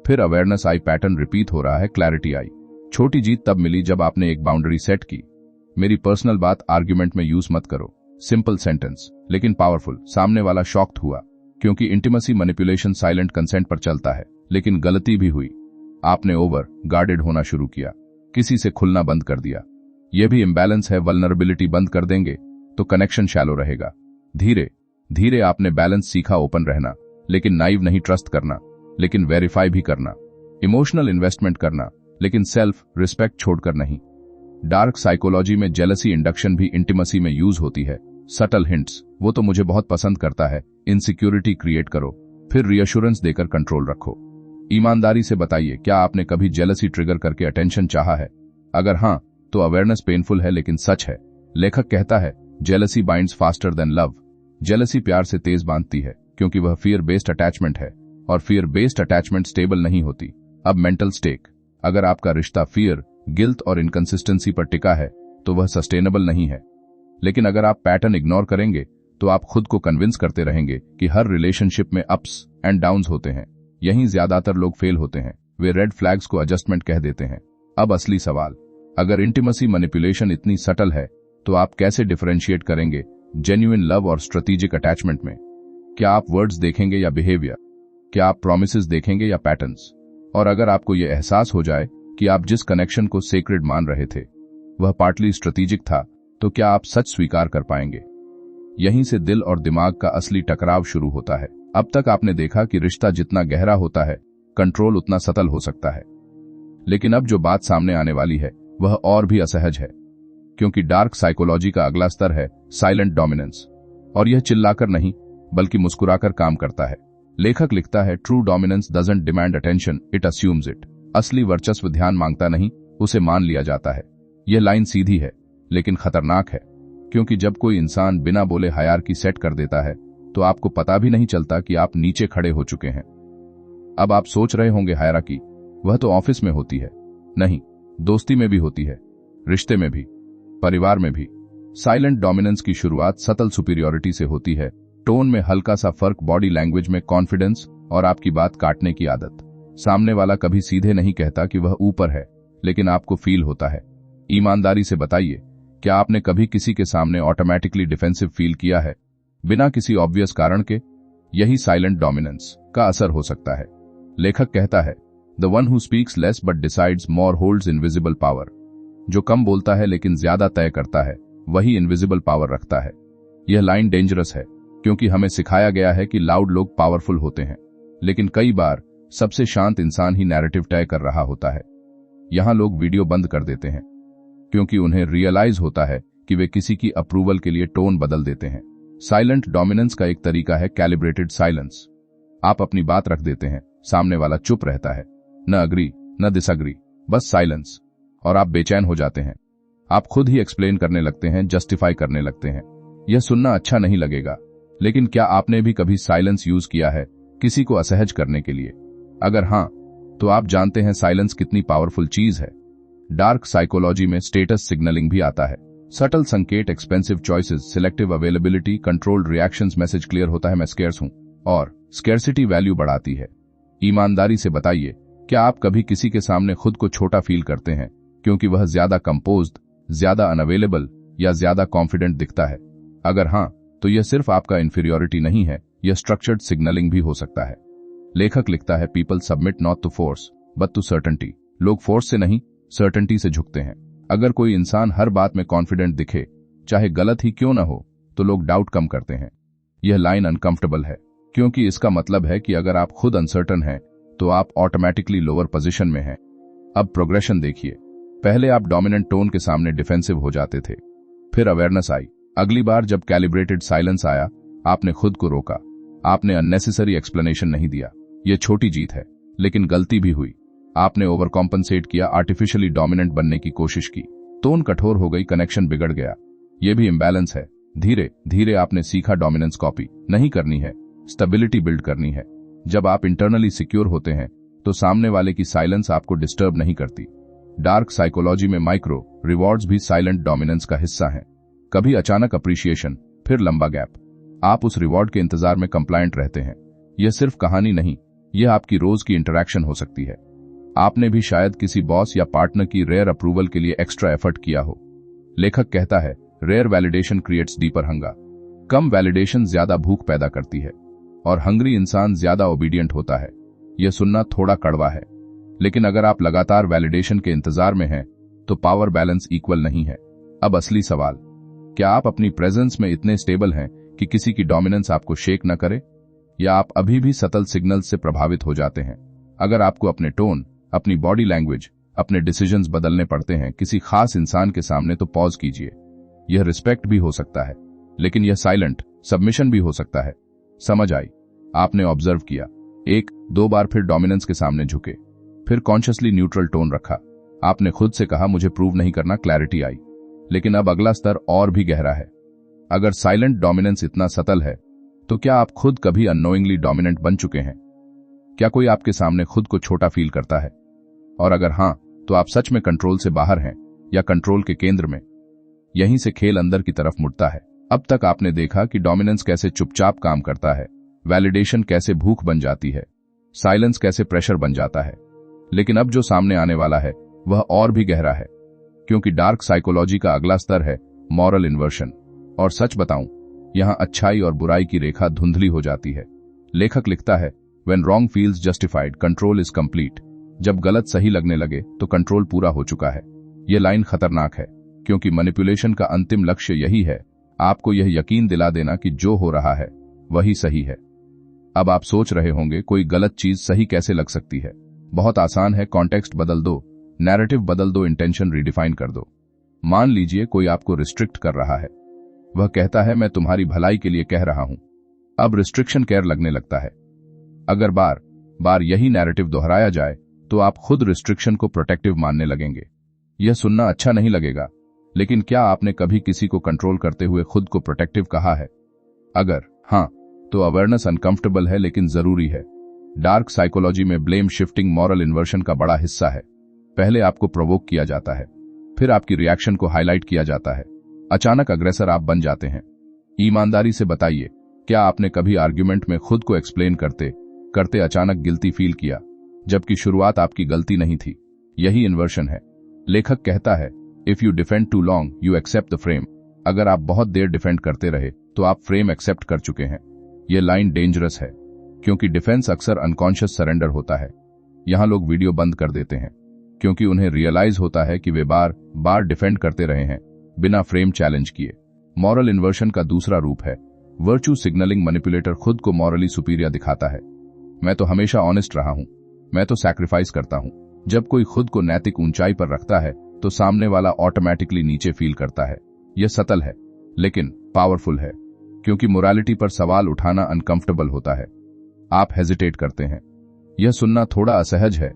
फिर अवेयरनेस आई, पैटर्न रिपीट हो रहा है, क्लैरिटी आई। छोटी जीत तब मिली जब आपने एक बाउंड्री सेट की। मेरी पर्सनल बात आर्ग्यूमेंट में यूज मत करो। सिंपल सेंटेंस, लेकिन पावरफुल। सामने वाला शॉक्ड हुआ, क्योंकि इंटीमेसी मैनिपुलेशन साइलेंट कंसेंट पर चलता है। लेकिन गलती भी हुई, आपने ओवर गार्डेड होना शुरू किया, किसी से खुलना बंद कर दिया। यह भी इम्बैलेंस है। वल्नरेबिलिटी बंद कर देंगे तो कनेक्शन शैलो रहेगा। धीरे धीरे आपने बैलेंस सीखा, ओपन रहना, लेकिन नाइव नहीं, ट्रस्ट करना, लेकिन वेरीफाई भी करना, इमोशनल इन्वेस्टमेंट करना, लेकिन सेल्फ रिस्पेक्ट छोड़कर नहीं। डार्क साइकोलॉजी में जेलसी इंडक्शन भी इंटीमेसी में यूज होती है। सटल हिंट्स, वो तो मुझे बहुत पसंद करता है, इनसिक्योरिटी क्रिएट करो, फिर रिएश्योरेंस देकर कंट्रोल रखो। ईमानदारी से बताइए, क्या आपने कभी जेलसी ट्रिगर करके अटेंशन चाहा है? अगर हां, तो अवेयरनेस पेनफुल है, लेकिन सच है। लेखक कहता है, jealousy binds faster than love. Jealousy प्यार से तेज बांधती है, क्योंकि वह फियर बेस्ड अटैचमेंट है, और फियर बेस्ड अटैचमेंट स्टेबल नहीं होती। अब मेंटल स्टेक, अगर आपका रिश्ता फियर, गिल्ट और इनकंसिस्टेंसी पर टिका है, तो वह सस्टेनेबल नहीं है। लेकिन अगर आप पैटर्न इग्नोर करेंगे, तो आप खुद को कन्विंस करते रहेंगे कि हर रिलेशनशिप में अप्स एंड डाउन्स होते हैं। यहीं ज्यादातर लोग फेल होते हैं। वे रेड फ्लैग्स को एडजस्टमेंट कह देते हैं। अब असली सवाल, अगर इंटीमेसी मैनिपुलेशन इतनी सटल है, तो आप कैसे डिफरेंशिएट करेंगे जेन्युइन लव और स्ट्रेटेजिक अटैचमेंट में? क्या आप वर्ड्स देखेंगे या बिहेवियर? क्या आप प्रॉमिसेस देखेंगे या पैटर्न्स? और अगर आपको यह एहसास हो जाए कि आप जिस कनेक्शन को सेक्रेड मान रहे थे, वह पार्टली स्ट्रेटेजिक था, तो क्या आप सच स्वीकार कर पाएंगे? यहीं से दिल और दिमाग का असली टकराव शुरू होता है। अब तक आपने देखा कि रिश्ता जितना गहरा होता है, कंट्रोल उतना सतल हो सकता है। लेकिन अब जो बात सामने आने वाली है, वह और भी असहज है, क्योंकि डार्क साइकोलॉजी का अगला स्तर है साइलेंट डोमिनेंस। और यह चिल्लाकर नहीं, बल्कि मुस्कुराकर काम करता है। लेखक लिखता है, true dominance doesn't demand attention, it assumes it. असली वर्चस्व ध्यान मांगता नहीं, उसे मान लिया जाता है। यह लाइन सीधी है लेकिन खतरनाक है, क्योंकि जब कोई इंसान बिना बोले हायरार्की सेट कर देता है तो आपको पता भी नहीं चलता कि आप नीचे खड़े हो चुके हैं। अब आप सोच रहे होंगे, हायरार्की वह तो ऑफिस में होती है। नहीं, दोस्ती में भी होती है, रिश्ते में भी, परिवार में भी। साइलेंट डोमिनेंस की शुरुआत सटल सुपीरियरिटी से होती है। टोन में हल्का सा फर्क, बॉडी लैंग्वेज में कॉन्फिडेंस और आपकी बात काटने की आदत। सामने वाला कभी सीधे नहीं कहता कि वह ऊपर है, लेकिन आपको फील होता है। ईमानदारी से बताइए, क्या आपने कभी किसी के सामने ऑटोमेटिकली डिफेंसिव फील किया है, बिना किसी ऑब्वियस कारण के? यही साइलेंट डोमिनेंस का असर हो सकता है। लेखक कहता है, the one who speaks less but decides more holds invisible power. जो कम बोलता है लेकिन ज्यादा तय करता है, वही इनविजिबल पावर रखता है। यह लाइन डेंजरस है, क्योंकि हमें सिखाया गया है कि लाउड लोग पावरफुल होते हैं, लेकिन कई बार सबसे शांत इंसान ही नैरेटिव तय कर रहा होता है। यहां लोग वीडियो बंद कर देते हैं क्योंकि उन्हें रियलाइज होता है कि वे किसी की अप्रूवल के लिए टोन बदल देते हैं। साइलेंट डोमिनेंस का एक तरीका है कैलिब्रेटेड साइलेंस। आप अपनी बात रख देते हैं, सामने वाला चुप रहता है, न अग्री न डिसअग्री, बस साइलेंस, और आप बेचैन हो जाते हैं। आप खुद ही एक्सप्लेन करने लगते हैं, जस्टिफाई करने लगते हैं। यह सुनना अच्छा नहीं लगेगा, लेकिन क्या आपने भी कभी साइलेंस यूज किया है किसी को असहज करने के लिए? अगर हां, तो आप जानते हैं साइलेंस कितनी पावरफुल चीज है। डार्क साइकोलॉजी में स्टेटस सिग्नलिंग भी आता है। सटल संकेत, expensive choices, selective availability, controlled reactions, message clear होता है मैं स्केर्स हूं, और स्केर्सिटी वैल्यू बढ़ाती है। ईमानदारी से बताइए, क्या आप कभी किसी के सामने खुद को छोटा फील करते हैं क्योंकि वह ज्यादा कंपोज्ड, ज्यादा अनअवेलेबल या ज्यादा कॉन्फिडेंट दिखता है? अगर हां, तो यह सिर्फ आपका इंफीरियरिटी नहीं है, यह स्ट्रक्चर्ड सिग्नलिंग भी हो सकता है। लेखक लिखता है, people submit not to force but to certainty. लोग फोर्स से नहीं, सर्टेनिटी से झुकते हैं। अगर कोई इंसान हर बात में कॉन्फिडेंट दिखे, चाहे गलत ही क्यों न हो, तो लोग डाउट कम करते हैं। यह लाइन अनकंफर्टेबल है, क्योंकि इसका मतलब है कि अगर आप खुद अनसर्टन हैं तो आप ऑटोमेटिकली लोअर पोजीशन में हैं। अब प्रोग्रेशन देखिए। पहले आप डोमिनेंट टोन के सामने डिफेंसिव हो जाते थे, फिर अवेयरनेस आई। अगली बार जब कैलिब्रेटेड साइलेंस आया, आपने खुद को रोका, आपने अननेसेसरी एक्सप्लेनेशन नहीं दिया। यह छोटी जीत है, लेकिन गलती भी हुई। आपने ओवर कॉम्पनसेट किया, आर्टिफिशियली डोमिनेंट बनने की कोशिश की। टोन कठोर हो गई, कनेक्शन बिगड़ गया। यह भी इम्बैलेंस है। धीरे धीरे आपने सीखा डोमिनेंस कॉपी नहीं करनी है, स्टेबिलिटी बिल्ड करनी है। जब आप इंटरनली सिक्योर होते हैं तो सामने वाले की साइलेंस आपको डिस्टर्ब नहीं करती। डार्क साइकोलॉजी में माइक्रो रिवॉर्ड्स भी साइलेंट डोमिनेंस का हिस्सा हैं। कभी अचानक अप्रिशिएशन, फिर लंबा गैप। आप उस रिवॉर्ड के इंतजार में कंप्लायंट रहते हैं। यह सिर्फ कहानी नहीं, यह आपकी रोज की इंटरैक्शन हो सकती है। आपने भी शायद किसी बॉस या पार्टनर की रेयर अप्रूवल के लिए एक्स्ट्रा एफर्ट किया हो। लेखक कहता है, rare validation creates deeper hunger. कम वैलिडेशन ज्यादा भूख पैदा करती है, और हंग्री इंसान ज्यादा ओबीडियंट होता है। यह सुनना थोड़ा कड़वा है, लेकिन अगर आप लगातार वैलिडेशन के इंतजार में हैं, तो पावर बैलेंस इक्वल नहीं है। अब असली सवाल, क्या आप अपनी प्रेजेंस में इतने स्टेबल हैं कि किसी की डोमिनेंस आपको शेक न करे, या आप अभी भी सटल सिग्नल्स से प्रभावित हो जाते हैं? अगर आपको अपने टोन, अपनी बॉडी लैंग्वेज, अपने डिसीजंस बदलने पड़ते हैं किसी खास इंसान के सामने, तो पॉज कीजिए। यह रिस्पेक्ट भी हो सकता है, लेकिन यह साइलेंट सबमिशन भी हो सकता है। समझ आई? आपने ऑब्जर्व किया, एक दो बार, फिर डोमिनेंस के सामने झुके, फिर कॉन्शियसली न्यूट्रल टोन रखा। आपने खुद से कहा, मुझे प्रूव नहीं करना, क्लैरिटी आई। लेकिन अब अगला स्तर और भी गहरा है। अगर साइलेंट डोमिनेंस इतना सटल है, तो क्या आप खुद कभी अननोइंगली डोमिनेंट बन चुके हैं? क्या कोई आपके सामने खुद को छोटा फील करता है? और अगर हां, तो आप सच में कंट्रोल से बाहर हैं या कंट्रोल के केंद्र में? यहीं से खेल अंदर की तरफ मुड़ता है। अब तक आपने देखा कि डोमिनेंस कैसे चुपचाप काम करता है, वैलिडेशन कैसे भूख बन जाती है, साइलेंस कैसे प्रेशर बन जाता है। लेकिन अब जो सामने आने वाला है वह और भी गहरा है, क्योंकि डार्क साइकोलॉजी का अगला स्तर है मॉरल इन्वर्शन। और सच बताऊं, यहां अच्छाई और बुराई की रेखा धुंधली हो जाती है। लेखक लिखता है, when wrong feels justified, control is complete. जब गलत सही लगने लगे तो कंट्रोल पूरा हो चुका है। यह लाइन खतरनाक है, क्योंकि मैनिपुलेशन का अंतिम लक्ष्य यही है, आपको यह यकीन दिला देना कि जो हो रहा है वही सही है। अब आप सोच रहे होंगे, कोई गलत चीज सही कैसे लग सकती है? बहुत आसान है, कॉन्टेक्स्ट बदल दो, नैरेटिव बदल दो, इंटेंशन रिडिफाइन कर दो। मान लीजिए कोई आपको रिस्ट्रिक्ट कर रहा है, वह कहता है, मैं तुम्हारी भलाई के लिए कह रहा हूं। अब रिस्ट्रिक्शन केयर लगने लगता है। अगर बार बार यही नैरेटिव दोहराया जाए तो आप खुद रिस्ट्रिक्शन को प्रोटेक्टिव मानने लगेंगे। यह सुनना अच्छा नहीं लगेगा, लेकिन क्या आपने कभी किसी को कंट्रोल करते हुए खुद को प्रोटेक्टिव कहा है? अगर हाँ, तो अवेयरनेस अनकंफर्टेबल है लेकिन जरूरी है। डार्क साइकोलॉजी में ब्लेम शिफ्टिंग मॉरल इन्वर्शन का बड़ा हिस्सा है। पहले आपको प्रोवोक किया जाता है, फिर आपकी रिएक्शन को हाईलाइट किया जाता है, अचानक अग्रेसर आप बन जाते हैं। ईमानदारी से बताइए, क्या आपने कभी आर्ग्यूमेंट में खुद को एक्सप्लेन करते करते अचानक गिल्टी फील किया, जबकि शुरुआत आपकी गलती नहीं थी? यही इन्वर्शन है। लेखक कहता है, if you defend too long you accept the frame. अगर आप बहुत देर डिफेंड करते रहे तो आप फ्रेम एक्सेप्ट कर चुके हैं। यह लाइन डेंजरस है, क्योंकि डिफेंस अक्सर अनकॉन्शियस सरेंडर होता है। यहां लोग वीडियो बंद कर देते हैं क्योंकि उन्हें रियलाइज होता है कि वे बार बार डिफेंड करते रहे हैं बिना फ्रेम चैलेंज किए। मॉरल इन्वर्शन का दूसरा रूप है वर्च्यू सिग्नलिंग। मैनिपुलेटर खुद को मॉरली सुपीरियर दिखाता है। मैं तो हमेशा ऑनेस्ट रहा हूं, मैं तो सैक्रिफाइस करता हूं। जब कोई खुद को नैतिक ऊंचाई पर रखता है तो सामने वाला ऑटोमेटिकली नीचे फील करता है। यह सटल है लेकिन पावरफुल है, क्योंकि मोरालिटी पर सवाल उठाना अनकंफर्टेबल होता है। आप हेजिटेट करते हैं। यह सुनना थोड़ा असहज है।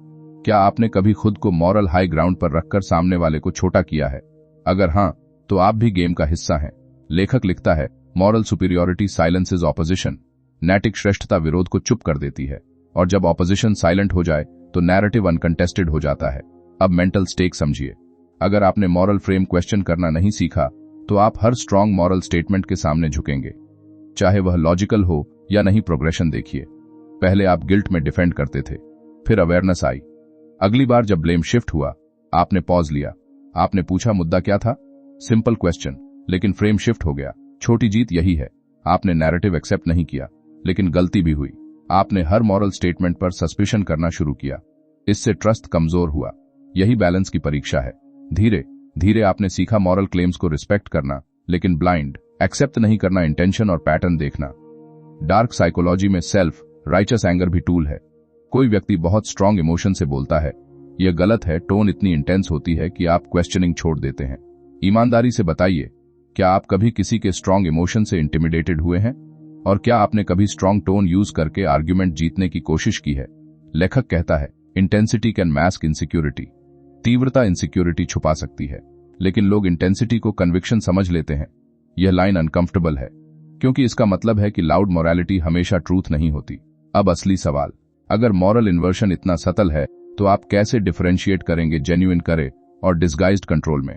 क्या आपने कभी खुद को मॉरल हाई ग्राउंड पर रखकर सामने वाले को छोटा किया है? अगर हां, तो आप भी गेम का हिस्सा हैं। लेखक लिखता है, मॉरल सुपीरियोरिटी साइलेंसेज ऑपोजिशन। नैतिक श्रेष्ठता विरोध को चुप कर देती है, और जब ऑपोजिशन साइलेंट हो जाए तो नैरेटिव अनकंटेस्टेड हो जाता है। अब मेंटल स्टेक समझिए। अगर आपने मॉरल फ्रेम क्वेश्चन करना नहीं सीखा तो आप हर स्ट्रांग मॉरल स्टेटमेंट के सामने झुकेंगे, चाहे वह लॉजिकल हो या नहीं। प्रोग्रेशन देखिए, पहले आप गिल्ट में डिफेंड करते थे, फिर अवेयरनेस आई। अगली बार जब ब्लेम शिफ्ट हुआ, आपने पॉज लिया, आपने पूछा मुद्दा क्या था? सिंपल क्वेश्चन, लेकिन फ्रेम शिफ्ट हो गया। छोटी जीत यही है, आपने नैरेटिव एक्सेप्ट नहीं किया, लेकिन गलती भी हुई। आपने हर मॉरल स्टेटमेंट पर सस्पिशन करना शुरू किया, इससे ट्रस्ट कमजोर हुआ। यही बैलेंस की परीक्षा है। धीरे धीरे आपने सीखा मॉरल क्लेम्स को रिस्पेक्ट करना, लेकिन ब्लाइंड एक्सेप्ट नहीं करना, इंटेंशन और पैटर्न देखना। डार्क साइकोलॉजी में सेल्फ राइचस एंगर भी टूल है। कोई व्यक्ति बहुत स्ट्रांग इमोशन से बोलता है, यह गलत है, टोन इतनी इंटेंस होती है कि आप क्वेश्चनिंग छोड़ देते हैं। ईमानदारी से बताइए, क्या आप कभी किसी के स्ट्रांग इमोशन से इंटिमिडेटेड हुए हैं? और क्या आपने कभी स्ट्रांग टोन यूज करके आर्ग्यूमेंट जीतने की कोशिश की है? लेखक कहता है, इंटेंसिटी कैन मास्क इनसिक्योरिटी। तीव्रता इनसिक्योरिटी छुपा सकती है, लेकिन लोग इंटेंसिटी को कन्विक्शन समझ लेते हैं। यह लाइन अनकंफर्टेबल है, क्योंकि इसका मतलब है कि लाउड मोरालिटी हमेशा ट्रूथ नहीं होती। अब असली सवाल, अगर मॉरल इन्वर्शन इतना सटल है तो आप कैसे डिफरेंशिएट करेंगे जेन्युइन करे और डिस्गाइज्ड कंट्रोल में?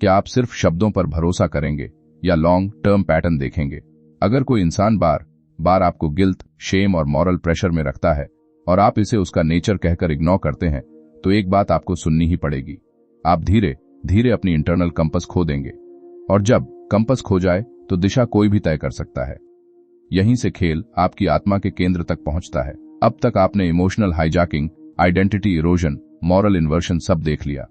क्या आप सिर्फ शब्दों पर भरोसा करेंगे या लॉन्ग टर्म पैटर्न देखेंगे? अगर कोई इंसान बार बार आपको गिल्ट, शेम और मॉरल प्रेशर में रखता है और आप इसे उसका नेचर कहकर इग्नोर करते हैं, तो एक बात आपको सुननी ही पड़ेगी। आप धीरे धीरे अपनी इंटरनल कंपस खो देंगे, और जब कंपस खो जाए तो दिशा कोई भी तय कर सकता है। यहीं से खेल आपकी आत्मा के केंद्र तक पहुंचता है। अब तक आपने emotional hijacking, identity erosion, moral inversion सब देख लिया,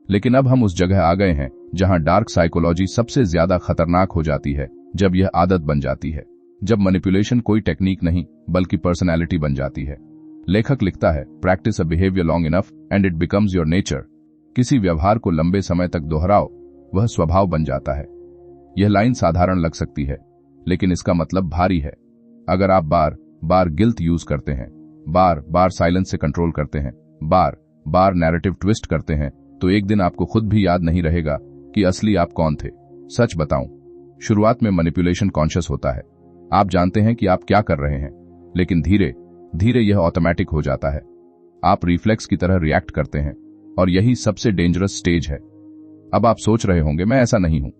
लेकिन अब हम उस जगह आ गए हैं जहां डार्क साइकोलॉजी सबसे ज्यादा खतरनाक हो जाती है, जब यह आदत बन जाती है, जब मैनिपुलेशन कोई टेक्निक नहीं बल्कि पर्सनैलिटी बन जाती है। लेखक लिखता है, practice a behaviour long enough and it becomes your nature. किसी व्यवहार को लंबे समय तक दोहराओ, वह स्वभाव बन जाता है। यह लाइन साधारण लग सकती है, लेकिन इसका मतलब भारी है। अगर आप बार बार गिल्ट यूज करते हैं, बार बार साइलेंस से कंट्रोल करते हैं, बार बार नैरेटिव ट्विस्ट करते हैं, तो एक दिन आपको खुद भी याद नहीं रहेगा कि असली आप कौन थे। सच बताऊं, शुरुआत में मैनिपुलेशन कॉन्शियस होता है। आप जानते हैं कि आप क्या कर रहे हैं, लेकिन धीरे धीरे यह ऑटोमेटिक हो जाता है। आप रिफ्लेक्स की तरह रिएक्ट करते हैं, और यही सबसे डेंजरस स्टेज है। अब आप सोच रहे होंगे, मैं ऐसा नहीं हूं।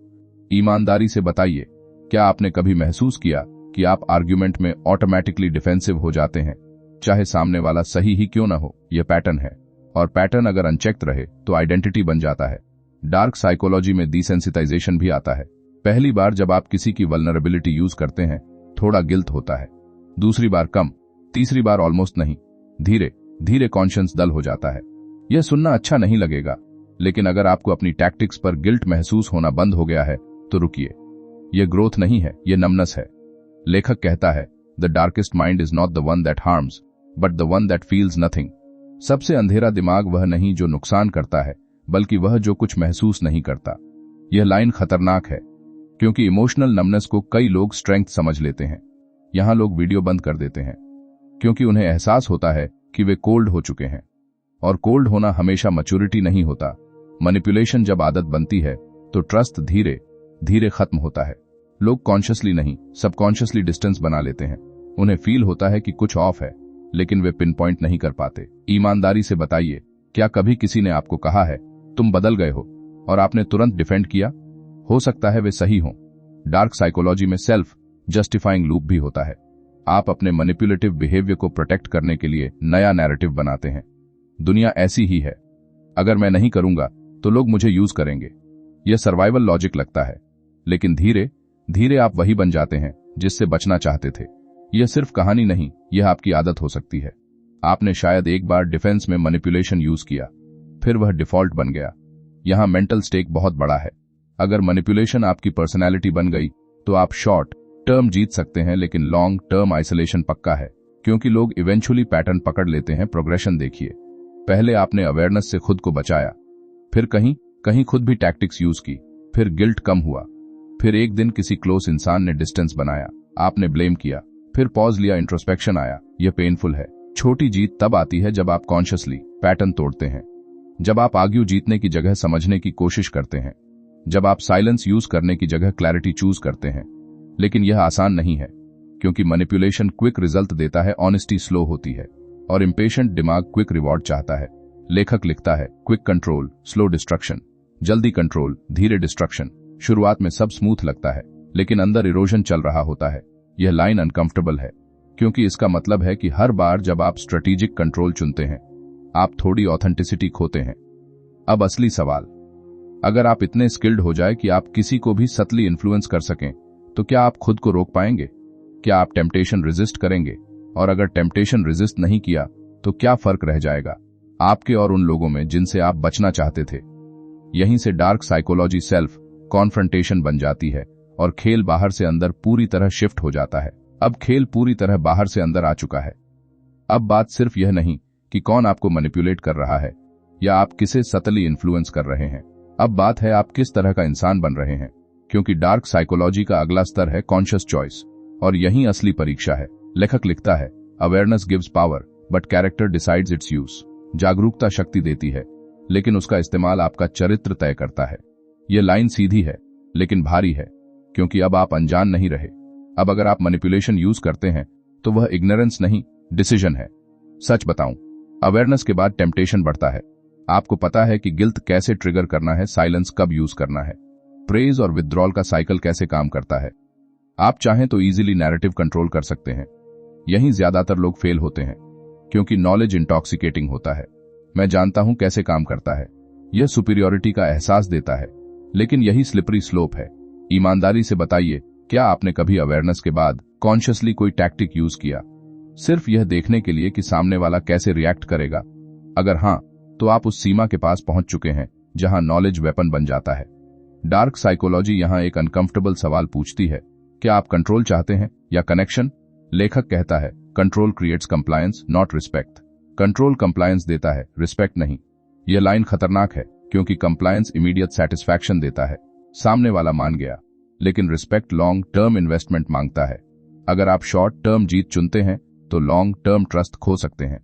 ईमानदारी से बताइए, क्या आपने कभी महसूस किया कि आप आर्ग्यूमेंट में ऑटोमेटिकली डिफेंसिव हो जाते हैं, चाहे सामने वाला सही ही क्यों ना हो? यह पैटर्न है, और पैटर्न अगर अनचेक्ड रहे तो आइडेंटिटी बन जाता है। डार्क साइकोलॉजी में डिसेंसिटाइजेशन भी आता है। पहली बार जब आप किसी की वल्नरेबिलिटी यूज करते हैं, थोड़ा गिल्ट होता है, दूसरी बार कम, तीसरी बार ऑलमोस्ट नहीं। धीरे धीरे कॉन्शियस डल हो जाता है। यह सुनना अच्छा नहीं लगेगा, लेकिन अगर आपको अपनी टैक्टिक्स पर गिल्ट महसूस होना बंद हो गया है तो रुकिए। यह ग्रोथ नहीं है, यह नमनेस है। लेखक कहता है, the darkest mind is not the one that harms but the one that feels nothing. सबसे अंधेरा दिमाग वह नहीं जो नुकसान करता है, बल्कि वह जो कुछ महसूस नहीं करता। यह लाइन खतरनाक है, क्योंकि इमोशनल नमनेस को कई लोग स्ट्रेंथ समझ लेते हैं। यहां लोग वीडियो बंद कर देते हैं, क्योंकि उन्हें एहसास होता है कि वे कोल्ड हो चुके हैं। और कोल्ड होना हमेशा मैच्योरिटी नहीं होता। मैनिपुलेशन जब आदत बनती है तो ट्रस्ट धीरे धीरे खत्म होता है। लोग कॉन्शियसली नहीं, सबकॉन्शियसली डिस्टेंस बना लेते हैं। उन्हें फील होता है कि कुछ ऑफ है, लेकिन वे पिन पॉइंट नहीं कर पाते। ईमानदारी से बताइए, क्या कभी किसी ने आपको कहा है तुम बदल गए हो और आपने तुरंत डिफेंड किया? हो सकता है वे सही हों। डार्क साइकोलॉजी में सेल्फ जस्टिफाइंग लूप भी होता है। आप अपने मैनिपुलेटिव बिहेवियर को प्रोटेक्ट करने के लिए नया नैरेटिव बनाते हैं। दुनिया ऐसी ही है, अगर मैं नहीं करूंगा तो लोग मुझे यूज करेंगे। यह सर्वाइवल लॉजिक लगता है, लेकिन धीरे धीरे आप वही बन जाते हैं जिससे बचना चाहते थे। यह सिर्फ कहानी नहीं, यह आपकी आदत हो सकती है। आपने शायद एक बार डिफेंस में मैनिपुलेशन यूज किया, फिर वह डिफॉल्ट बन गया। यहां मेंटल स्टेक बहुत बड़ा है। अगर मैनिपुलेशन आपकी पर्सनैलिटी बन गई तो आप शॉर्ट टर्म जीत सकते हैं, लेकिन लॉन्ग टर्म आइसोलेशन पक्का है, क्योंकि लोग इवेंचुअली पैटर्न पकड़ लेते हैं। प्रोग्रेशन देखिए, पहले आपने अवेयरनेस से खुद को बचाया, फिर कहीं कहीं खुद भी टैक्टिक्स यूज की, फिर गिल्ट कम हुआ, फिर एक दिन किसी क्लोज इंसान ने डिस्टेंस बनाया, आपने ब्लेम किया, फिर पॉज लिया, इंट्रोस्पेक्शन आया। यह पेनफुल है। छोटी जीत तब आती है जब आप कॉन्शियसली पैटर्न तोड़ते हैं, जब आप आर्ग्यू जीतने की जगह समझने की कोशिश करते हैं, जब आप साइलेंस यूज करने की जगह क्लैरिटी चूज करते हैं। लेकिन यह आसान नहीं है, क्योंकि मैनिपुलेशन क्विक रिजल्ट देता है, ऑनेस्टी स्लो होती है, और इम्पेशेंट दिमाग क्विक रिवॉर्ड चाहता है। लेखक लिखता है, क्विक कंट्रोल, स्लो डिस्ट्रक्शन। जल्दी कंट्रोल, धीरे डिस्ट्रक्शन। शुरुआत में सब स्मूथ लगता है, लेकिन अंदर इरोजन चल रहा होता है। यह लाइन अनकंफर्टेबल है, क्योंकि इसका मतलब है कि हर बार जब आप स्ट्रेटेजिक कंट्रोल चुनते हैं, आप थोड़ी ऑथेंटिसिटी खोते हैं। अब असली सवाल, अगर आप इतने स्किल्ड हो जाए कि आप किसी को भी सटली इन्फ्लुएंस कर सकें, तो क्या आप खुद को रोक पाएंगे? क्या आप टेम्पटेशन रेजिस्ट करेंगे? और अगर टेम्पटेशन रेजिस्ट नहीं किया, तो क्या फर्क रह जाएगा आपके और उन लोगों में जिनसे आप बचना चाहते थे? यहीं से डार्क साइकोलॉजी सेल्फ कॉन्फ्रंटेशन बन जाती है, और खेल बाहर से अंदर पूरी तरह शिफ्ट हो जाता है। अब खेल पूरी तरह बाहर से अंदर आ चुका है। अब बात सिर्फ यह नहीं कि कौन आपको मैनिपुलेट कर रहा है या आप किसे सटली इन्फ्लुएंस कर रहे हैं। अब बात है आप किस तरह का इंसान बन रहे हैं, क्योंकि डार्क साइकोलॉजी का अगला स्तर है कॉन्शियस चॉइस, और यही असली परीक्षा है। लेखक लिखता है, awareness gives power but character decides it's use. जागरूकता शक्ति देती है, लेकिन उसका इस्तेमाल आपका चरित्र तय करता है। यह लाइन सीधी है, लेकिन भारी है, क्योंकि अब आप अनजान नहीं रहे। अब अगर आप मैनिपुलेशन यूज करते हैं, तो वह इग्नोरेंस नहीं, डिसीजन है। सच बताऊं, अवेयरनेस के बाद टेम्पटेशन बढ़ता है। आपको पता है कि गिल्ट कैसे ट्रिगर करना है, साइलेंस कब यूज करना है, प्रेज और विथड्रॉल का साइकिल कैसे काम करता है। आप चाहें तो इजीली नैरेटिव कंट्रोल कर सकते हैं। यहीं ज्यादातर लोग फेल होते हैं, क्योंकि नॉलेज इंटॉक्सिकेटिंग होता है। मैं जानता हूं कैसे काम करता है, यह सुपीरियोरिटी का एहसास देता है, लेकिन यही स्लिपरी स्लोप है। ईमानदारी से बताइए, क्या आपने कभी अवेयरनेस के बाद कॉन्शियसली कोई टैक्टिक यूज किया, सिर्फ यह देखने के लिए कि सामने वाला कैसे रिएक्ट करेगा? अगर हां, तो आप उस सीमा के पास पहुंच चुके हैं जहां नॉलेज वेपन बन जाता है। डार्क साइकोलॉजी यहां एक अनकंफर्टेबल सवाल पूछती है, क्या आप कंट्रोल चाहते हैं या कनेक्शन? लेखक कहता है, control creates compliance not respect. Control compliance देता है, रिस्पेक्ट नहीं। यह लाइन खतरनाक है, क्योंकि कंप्लायंस इमीडिएट सेटिस्फैक्शन देता है, सामने वाला मान गया, लेकिन रिस्पेक्ट लॉन्ग टर्म इन्वेस्टमेंट मांगता है। अगर आप शॉर्ट टर्म जीत चुनते हैं, तो लॉन्ग टर्म ट्रस्ट खो सकते हैं।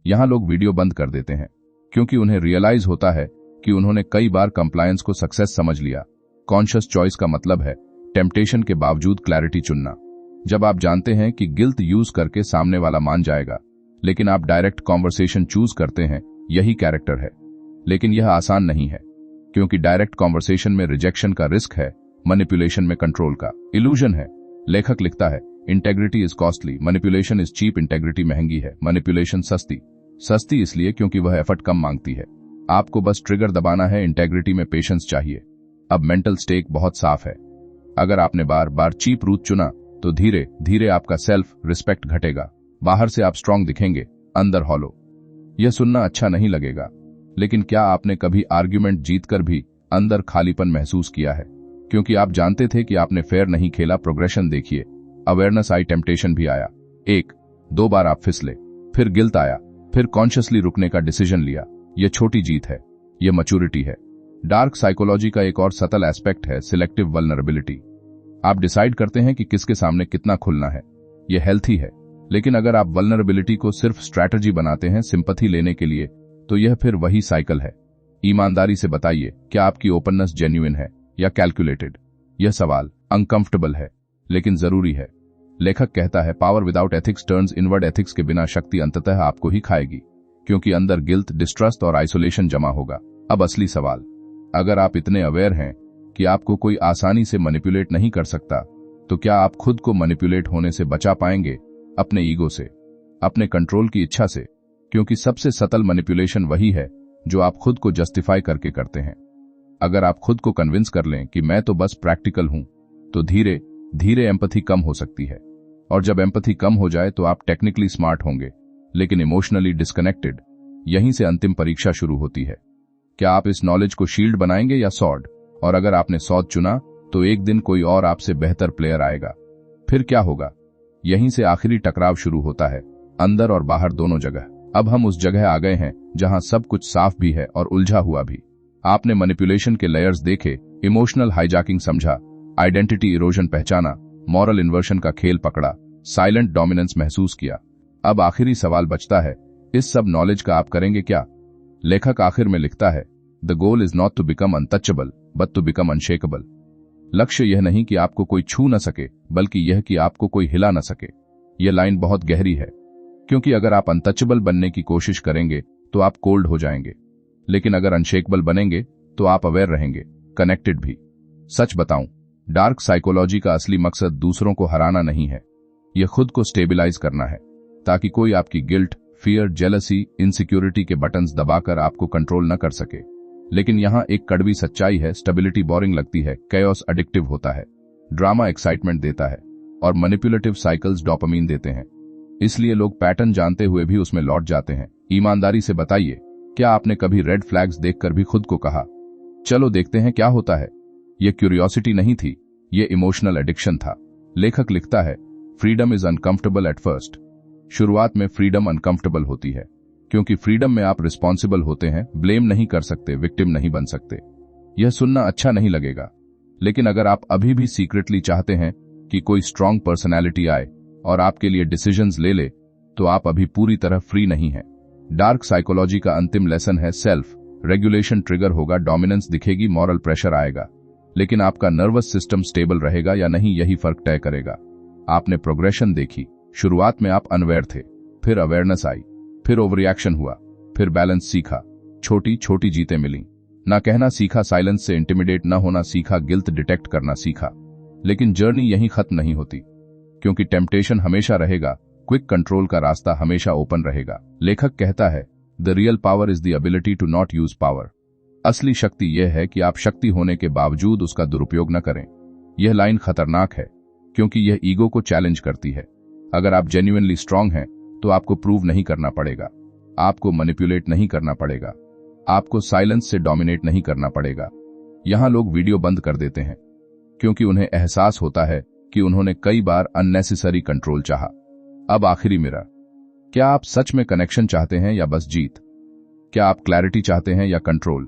यहां लोग वीडियो बंद कर देते हैं, क्योंकि उन्हें रियलाइज होता है कि उन्होंने कई बार कंप्लायंस को सक्सेस समझ लिया। कॉन्शियस चॉइस का मतलब है टेम्पटेशन के बावजूद क्लैरिटी चुनना। जब आप जानते हैं कि गिल्ट यूज करके सामने वाला मान जाएगा, लेकिन आप डायरेक्ट कॉन्वर्सेशन चूज करते हैं, यही कैरेक्टर है। लेकिन यह आसान नहीं है, क्योंकि डायरेक्ट कॉन्वर्सेशन में रिजेक्शन का रिस्क है, मैनिपुलेशन में कंट्रोल का इल्यूजन है। लेखक लिखता है, integrity is costly, manipulation is cheap. Integrity महंगी है, मैनिपुलेशन सस्ती इसलिए क्योंकि वह एफर्ट कम मांगती है। आपको बस ट्रिगर दबाना है, इंटेग्रिटी में पेशेंस चाहिए। अब मेंटल स्टेक बहुत साफ है। अगर आपने बार बार चीप रूट चुना, तो धीरे धीरे आपका सेल्फ रिस्पेक्ट घटेगा। बाहर से आप स्ट्रांग दिखेंगे, अंदर हॉलो। यह सुनना अच्छा नहीं लगेगा, लेकिन क्या आपने कभी आर्ग्यूमेंट जीतकर भी अंदर खालीपन महसूस किया है, क्योंकि आप जानते थे कि आपने फेयर नहीं खेला? प्रोग्रेशन देखिए, अवेयरनेस आई, टेम्पटेशन भी आया, 1-2 बार आप फिसले, फिर गिल्ट आया, फिर कॉन्शियसली रुकने का डिसीजन लिया। यह छोटी जीत है, यह मैच्योरिटी है। डार्क साइकोलॉजी का एक और सटल एस्पेक्ट है सिलेक्टिव वल्नरेबिलिटी। आप डिसाइड करते हैं कि किसके सामने कितना खुलना है। यह हेल्थी है, लेकिन अगर आप वल्नरेबिलिटी को सिर्फ स्ट्रैटेजी बनाते हैं सिंपैथी लेने के लिए, तो यह फिर वही साइकिल है। ईमानदारी से बताइए, क्या आपकी ओपननेस जेन्युइन है या कैलकुलेटेड? यह सवाल अनकंफर्टेबल है लेकिन जरूरी है। लेखक कहता है, power without ethics turns inward, ethics के बिना शक्ति अंततः आपको ही खाएगी, क्योंकि अंदर गिल्ट, डिस्ट्रस्ट और आइसोलेशन जमा होगा। अब असली सवाल, अगर आप इतने अवेयर हैं कि आपको कोई आसानी से मैनिपुलेट नहीं कर सकता, तो क्या आप खुद को मैनिपुलेट होने से बचा पाएंगे? अपने ईगो से, अपने कंट्रोल की इच्छा से, क्योंकि सबसे सटल मैनिपुलेशन वही है जो आप खुद को जस्टिफाई करके करते हैं। अगर आप खुद को कन्विंस कर लें कि मैं तो बस प्रैक्टिकल हूं, तो धीरे धीरे एम्पैथी कम हो सकती है। और जब एम्पैथी कम हो जाए तो आप टेक्निकली स्मार्ट होंगे लेकिन इमोशनली डिस्कनेक्टेड। यहीं से अंतिम परीक्षा शुरू होती है। क्या आप इस नॉलेज को शील्ड बनाएंगे या सॉर्ड? और अगर आपने सॉर्ड चुना, तो एक दिन कोई और आपसे बेहतर प्लेयर आएगा। फिर क्या होगा? यहीं से आखिरी टकराव शुरू होता है, अंदर और बाहर दोनों जगह। अब हम उस जगह आ गए हैं जहां सब कुछ साफ भी है और उलझा हुआ भी। आपने मैनिपुलेशन के लेयर्स देखे, इमोशनल हाईजैकिंग समझा, आइडेंटिटी इरोजन पहचाना, मॉरल इन्वर्शन का खेल पकड़ा, साइलेंट डोमिनेंस महसूस किया। अब आखिरी सवाल बचता है, इस सब नॉलेज का आप करेंगे क्या? लेखक आखिर में लिखता है, the goal is not to become untouchable but to become unshakeable. लक्ष्य यह नहीं कि आपको कोई छू न सके, बल्कि यह कि आपको कोई हिला न सके। यह लाइन बहुत गहरी है, क्योंकि अगर आप अनटचेबल बनने की कोशिश करेंगे तो आप कोल्ड हो जाएंगे, लेकिन अगर अनशेकेबल बनेंगे तो आप अवेयर रहेंगे, कनेक्टेड भी। सच बताऊं, डार्क साइकोलॉजी का असली मकसद दूसरों को हराना नहीं है, यह खुद को स्टेबिलाइज करना है, ताकि कोई आपकी गिल्ट, फियर, जेलसी, इनसिक्योरिटी के बटन्स दबाकर आपको कंट्रोल न कर सके। लेकिन यहां एक कड़वी सच्चाई है, स्टेबिलिटी बोरिंग लगती है, कैओस एडिक्टिव होता है, ड्रामा एक्साइटमेंट देता है और मैनिपुलेटिव साइकिल्स डोपामीन देते हैं। इसलिए लोग पैटर्न जानते हुए भी उसमें लौट जाते हैं। ईमानदारी से बताइए, क्या आपने कभी रेड फ्लैग्स देखकर भी खुद को कहा, चलो देखते हैं क्या होता है? यह क्यूरियोसिटी नहीं थी, यह इमोशनल एडिक्शन था। लेखक लिखता है, freedom is uncomfortable at first. शुरुआत में फ्रीडम अनकंफर्टेबल होती है, क्योंकि फ्रीडम में आप रिस्पॉन्सिबल होते हैं, ब्लेम नहीं कर सकते, विक्टिम नहीं बन सकते। यह सुनना अच्छा नहीं लगेगा, लेकिन अगर आप अभी भी सीक्रेटली चाहते हैं कि कोई स्ट्रांग पर्सनैलिटी आए और आपके लिए डिसीजंस ले ले, तो आप अभी पूरी तरह फ्री नहीं हैं। डार्क साइकोलॉजी का अंतिम लेसन है सेल्फ रेगुलेशन ट्रिगर होगा, डोमिनेंस दिखेगी, मॉरल प्रेशर आएगा, लेकिन आपका नर्वस सिस्टम स्टेबल रहेगा या नहीं, यही फर्क तय करेगा। आपने प्रोग्रेशन देखी, शुरुआत में आप अनअवेयर थे, फिर अवेयरनेस आई, फिर ओवररिएक्शन हुआ, फिर बैलेंस सीखा, छोटी छोटी जीतें मिली। ना कहना सीखा, साइलेंस से इंटिमिडेट न होना सीखा, गिल्ट डिटेक्ट करना सीखा। लेकिन जर्नी यहीं खत्म नहीं होती, क्योंकि टेम्पटेशन हमेशा रहेगा, क्विक कंट्रोल का रास्ता हमेशा ओपन रहेगा। लेखक कहता है, the real power is the ability to not use power. असली शक्ति यह है कि आप शक्ति होने के बावजूद उसका दुरुपयोग न करें। यह लाइन खतरनाक है, क्योंकि यह ईगो को चैलेंज करती है। अगर आप जेन्युइनली स्ट्रांग हैं, तो आपको प्रूव नहीं करना पड़ेगा, आपको मैनिपुलेट नहीं करना पड़ेगा, आपको साइलेंस से डोमिनेट नहीं करना पड़ेगा। यहां लोग वीडियो बंद कर देते हैं, क्योंकि उन्हें एहसास होता है कि उन्होंने कई बार अननेसेसरी कंट्रोल चाहा। अब आखिरी मिरर, क्या आप सच में कनेक्शन चाहते हैं या बस जीत? क्या आप क्लैरिटी चाहते हैं या कंट्रोल?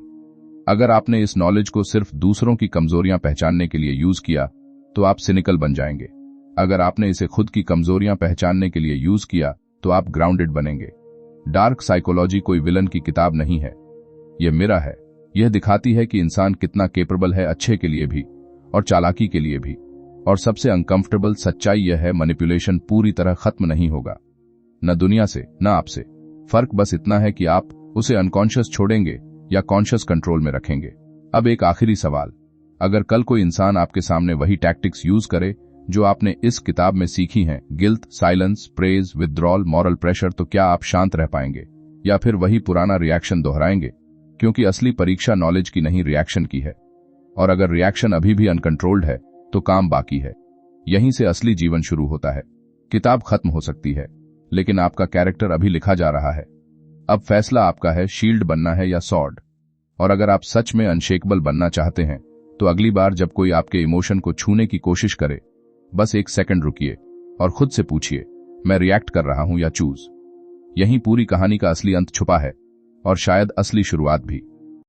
अगर आपने इस नॉलेज को सिर्फ दूसरों की कमजोरियां पहचानने के लिए यूज किया, तो आप सिनिकल बन जाएंगे। अगर आपने इसे खुद की कमजोरियां पहचानने के लिए यूज किया, तो आप ग्राउंडेड बनेंगे। डार्क साइकोलॉजी कोई विलन की किताब नहीं है, यह मिरर है। यह दिखाती है कि इंसान कितना केपेबल है, अच्छे के लिए भी और चालाकी के लिए भी। और सबसे अनकंफर्टेबल सच्चाई यह है, मैनिपुलेशन पूरी तरह खत्म नहीं होगा, न दुनिया से न आपसे। फर्क बस इतना है कि आप उसे अनकॉन्शियस छोड़ेंगे या कॉन्शियस कंट्रोल में रखेंगे। अब एक आखिरी सवाल, अगर कल कोई इंसान आपके सामने वही टैक्टिक्स यूज करे जो आपने इस किताब में सीखी हैं, guilt, silence, praise, withdrawal, moral pressure, तो क्या आप शांत रह पाएंगे या फिर वही पुराना रिएक्शन दोहराएंगे? क्योंकि असली परीक्षा नॉलेज की नहीं, रिएक्शन की है। और अगर रिएक्शन अभी भी अनकंट्रोल्ड है, तो काम बाकी है। यहीं से असली जीवन शुरू होता है। किताब खत्म हो सकती है, लेकिन आपका कैरेक्टर अभी लिखा जा रहा है। अब फैसला आपका है, शील्ड बनना है या सॉर्ड। और अगर आप सच में अनशेकेबल बनना चाहते हैं, तो अगली बार जब कोई आपके इमोशन को छूने की कोशिश करे, बस एक सेकंड रुकिए और खुद से पूछिए, मैं रिएक्ट कर रहा हूं या चूज? यहीं पूरी कहानी का असली अंत छुपा है, और शायद असली शुरुआत भी।